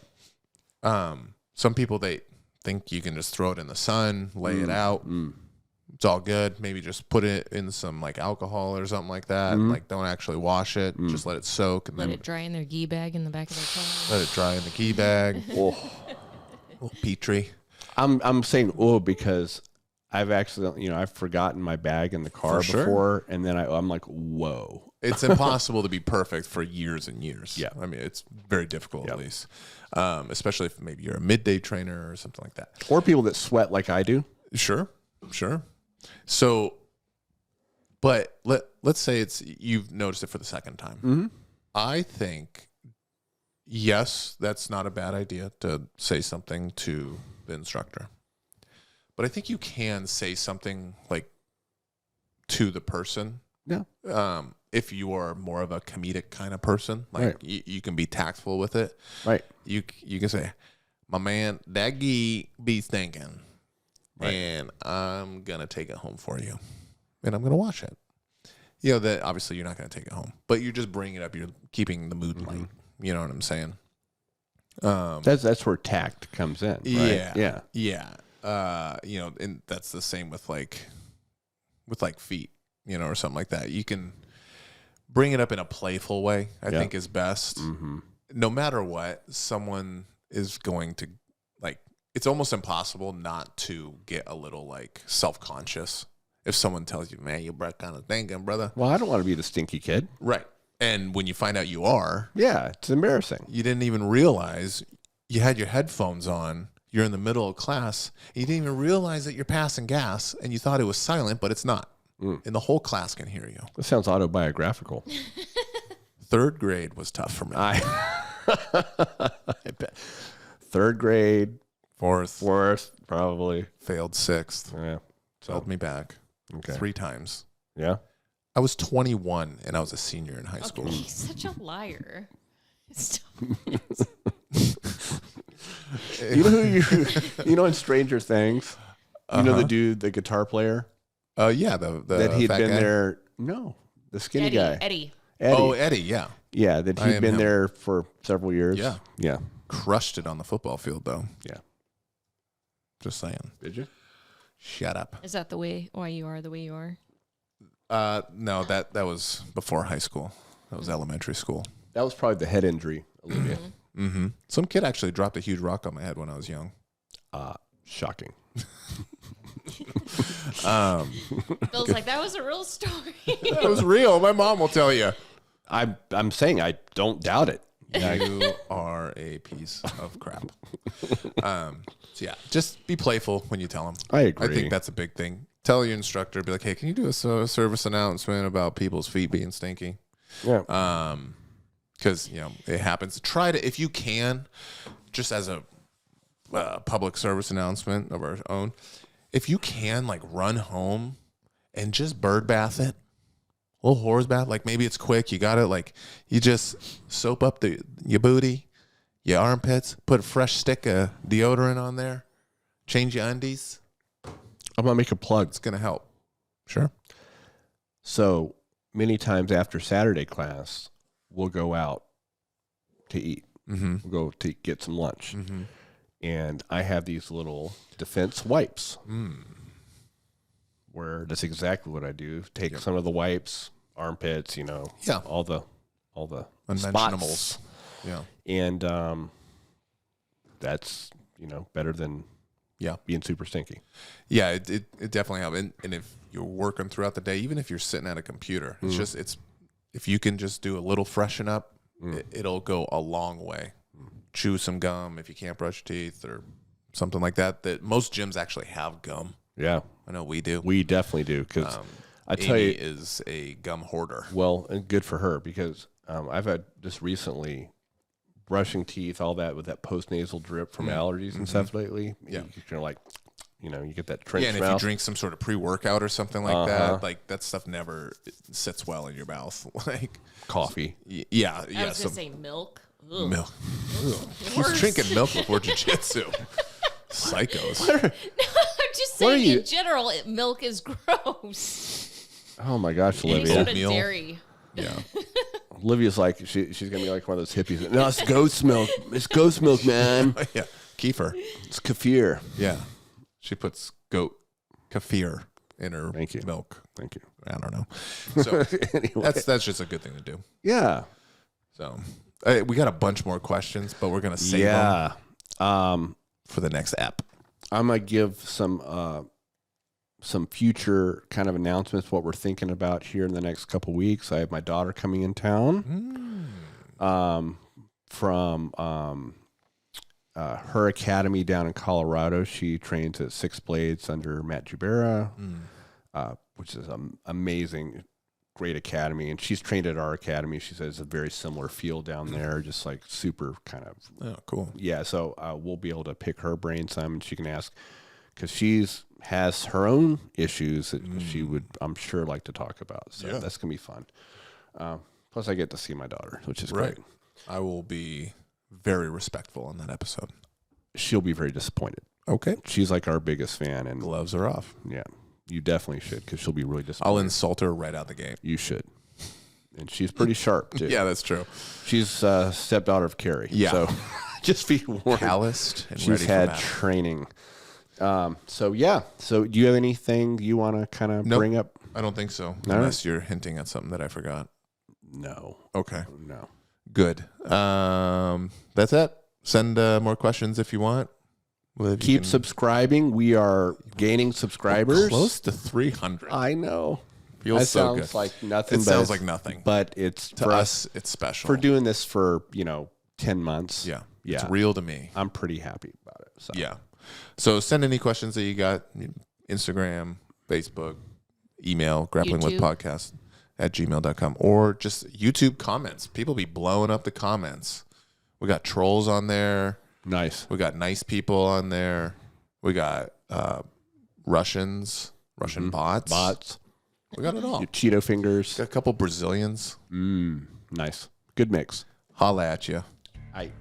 Speaker 1: Some people, they think you can just throw it in the sun, lay it out. It's all good. Maybe just put it in some like alcohol or something like that. Like don't actually wash it. Just let it soak and
Speaker 3: Let
Speaker 1: then
Speaker 3: it dry in their gi bag in the back of their car.
Speaker 1: let it dry in the gi bag. Little Petri.
Speaker 2: I'm saying because I've accidentally, I've forgotten my bag in the car before, and then I'm like, whoa.
Speaker 1: It's impossible to be perfect for years and years.
Speaker 2: Yeah.
Speaker 1: I mean, it's very difficult at least, especially if maybe you're a midday trainer or something like that.
Speaker 2: Or people that sweat like I do.
Speaker 1: Sure. So, but let's say you've noticed it for the second time. I think, yes, that's not a bad idea to say something to the instructor. But I think you can say something like to the person.
Speaker 2: Yeah.
Speaker 1: If you are more of a comedic kind of person, like you can be tactful with it.
Speaker 2: Right.
Speaker 1: You can say, my man, that gi be stinking. and I'm going to take it home for you, and I'm going to wash it. You know, that obviously you're not going to take it home, but you're just bringing it up. You're keeping the mood light. You know what I'm saying?
Speaker 2: That's where tact comes in. Right?
Speaker 1: Yeah. You know, and that's the same with like feet, you know, or something like that. You can bring it up in a playful way, I think is best. No matter what, someone is going to, like, it's almost impossible not to get a little like self-conscious if someone tells you, man, you're kind of thinking, brother.
Speaker 2: Well, I don't want to be the stinky kid.
Speaker 1: Right. And when you find out you are.
Speaker 2: Yeah, it's embarrassing.
Speaker 1: You didn't even realize you had your headphones on. You're in the middle of class. And you didn't even realize that you're passing gas, and you thought it was silent, but it's not. And the whole class can hear you.
Speaker 2: This sounds autobiographical.
Speaker 1: 3rd grade was tough for me.
Speaker 2: Third grade.
Speaker 1: 4th.
Speaker 2: Probably.
Speaker 1: Failed 6th.
Speaker 2: Yeah.
Speaker 1: Held me back 3 times.
Speaker 2: Yeah.
Speaker 1: I was 21, and I was a senior in high school.
Speaker 3: He's such a liar.
Speaker 2: You know who you know in Stranger Things? You know the dude, the guitar player?
Speaker 1: Yeah, the
Speaker 2: that he'd
Speaker 1: fat
Speaker 2: been
Speaker 1: guy?
Speaker 2: there. No, the skinny guy.
Speaker 3: Eddie.
Speaker 1: Oh, Eddie, yeah.
Speaker 2: Yeah, that
Speaker 1: I
Speaker 2: he'd
Speaker 1: am
Speaker 2: been
Speaker 1: him.
Speaker 2: there for several years.
Speaker 1: Yeah.
Speaker 2: Yeah.
Speaker 1: Crushed it on the football field, though.
Speaker 2: Yeah.
Speaker 1: Just saying.
Speaker 2: Did you?
Speaker 1: Shut up.
Speaker 3: Is that the way why you are the way you are?
Speaker 1: No, that was before high school. That was elementary school.
Speaker 2: That was probably the head injury, Olivia.
Speaker 1: Mm-hmm. Some kid actually dropped a huge rock on my head when I was young.
Speaker 2: Shocking.
Speaker 3: Bill's like, that was a real story.
Speaker 1: That was real. My mom will tell you.
Speaker 2: I'm saying I don't doubt it.
Speaker 1: You are a piece of crap. So yeah, just be playful when you tell them.
Speaker 2: I agree.
Speaker 1: I think that's a big thing. Tell your instructor, be like, hey, can you do a service announcement about people's feet being stinky?
Speaker 2: Yeah.
Speaker 1: Because, you know, it happens. Try to, if you can, just as a public service announcement of our own, if you can, like, run home and just bird bath it, a little horse bath, like maybe it's quick, you got it, like you just soap up your booty, your armpits, put a fresh stick of deodorant on there, change your undies.
Speaker 2: I'm going to make a plug.
Speaker 1: It's going to help. Sure.
Speaker 2: So many times after Saturday class, we'll go out to eat.
Speaker 1: Mm-hmm.
Speaker 2: We'll go to get some lunch.
Speaker 1: Mm-hmm.
Speaker 2: And I have these little defense wipes where that's exactly what I do. Take some of the wipes, armpits, you know, all the
Speaker 1: Unmentionables.
Speaker 2: spots.
Speaker 1: Yeah.
Speaker 2: And that's, you know, better than being super stinky.
Speaker 1: Yeah, it definitely helps. And if you're working throughout the day, even if you're sitting at a computer, it's if you can just do a little freshen up, it'll go a long way. Chew some gum if you can't brush your teeth or something like that. That most gyms actually have gum.
Speaker 2: Yeah.
Speaker 1: I know we do.
Speaker 2: We definitely do, because I tell
Speaker 1: Amy
Speaker 2: you,
Speaker 1: is a gum hoarder.
Speaker 2: well, and good for her, because I've had just recently brushing teeth, all that with that post-nasal drip from allergies and stuff lately.
Speaker 1: Yeah.
Speaker 2: You're kind of like, you know, you get that trench
Speaker 1: And
Speaker 2: mouth.
Speaker 1: if you drink some sort of pre-workout or something like that, like that stuff never sits well in your mouth. Like
Speaker 2: coffee.
Speaker 3: I was going to say milk. Ugh.
Speaker 1: Milk. Who's
Speaker 3: Worse.
Speaker 1: drinking milk before jiu-jitsu? Psychos.
Speaker 3: I'm just
Speaker 2: What are
Speaker 3: saying,
Speaker 2: you-
Speaker 3: in general, milk is gross.
Speaker 2: Oh my gosh,
Speaker 3: Any
Speaker 2: Olivia.
Speaker 3: sort of
Speaker 1: Oatmeal.
Speaker 3: dairy.
Speaker 1: Yeah.
Speaker 2: Olivia's like, she's going to be like one of those hippies. No, it's ghost milk. It's ghost milk, man.
Speaker 1: Yeah. Kefir.
Speaker 2: It's kefir.
Speaker 1: Yeah. She puts goat kefir in her
Speaker 2: Thank you.
Speaker 1: milk.
Speaker 2: Thank you.
Speaker 1: I don't know. So
Speaker 2: Anyway.
Speaker 1: that's just a good thing to do.
Speaker 2: Yeah.
Speaker 1: So we got a bunch more questions, but we're going to save them for the next app.
Speaker 2: I'm going to give some future kind of announcements, what we're thinking about here in the next couple weeks. I have my daughter coming in town from her academy down in Colorado. She trains at Six Blades under Matt Jubera, which is an amazing, great academy. And she's trained at our academy. She says it's a very similar feel down there, just like super kind of.
Speaker 1: Oh, cool.
Speaker 2: Yeah, so we'll be able to pick her brain some, and she can ask, because has her own issues that she would, I'm sure, like to talk about. So that's going to be fun. Plus, I get to see my daughter, which is great.
Speaker 1: I will be very respectful on that episode.
Speaker 2: She'll be very disappointed.
Speaker 1: Okay.
Speaker 2: She's like our biggest fan, and
Speaker 1: Gloves are off.
Speaker 2: yeah, you definitely should because she'll be really disappointed.
Speaker 1: I'll insult her right out the gate.
Speaker 2: You should. And she's pretty sharp too.
Speaker 1: Yeah, that's true.
Speaker 2: She's stepdaughter of Carrie.
Speaker 1: Yeah.
Speaker 2: So just be warned.
Speaker 1: Calloused and
Speaker 2: She's
Speaker 1: ready
Speaker 2: had
Speaker 1: for battle.
Speaker 2: training. So yeah. So do you have anything you want to kind of
Speaker 1: Nope.
Speaker 2: bring up?
Speaker 1: I don't think so.
Speaker 2: All
Speaker 1: Unless you're hinting at something that I forgot.
Speaker 2: No.
Speaker 1: Okay.
Speaker 2: No.
Speaker 1: Good. That's it. Send more questions if you want. Well, if you
Speaker 2: Keep
Speaker 1: can-
Speaker 2: subscribing. We are gaining subscribers.
Speaker 1: Close to 300.
Speaker 2: I know.
Speaker 1: Feels
Speaker 2: That
Speaker 1: so
Speaker 2: sounds
Speaker 1: good.
Speaker 2: like nothing.
Speaker 1: It
Speaker 2: but
Speaker 1: sounds
Speaker 2: it's-
Speaker 1: like nothing.
Speaker 2: But it's
Speaker 1: To
Speaker 2: for
Speaker 1: us, it's special.
Speaker 2: for doing this for 10 months.
Speaker 1: Yeah.
Speaker 2: Yeah.
Speaker 1: It's real to me.
Speaker 2: I'm pretty happy about it. So.
Speaker 1: Yeah. So send any questions that you got. Instagram, Facebook, email, grapplingwithpodcast@gmail.com, or just YouTube comments. People be blowing up the comments. We got trolls on there.
Speaker 2: Nice.
Speaker 1: We got nice people on there. We got Russian bots. We got it all.
Speaker 2: Your Cheeto fingers.
Speaker 1: Got a couple Brazilians.
Speaker 2: Nice. Good mix.
Speaker 1: Holla at you.
Speaker 2: I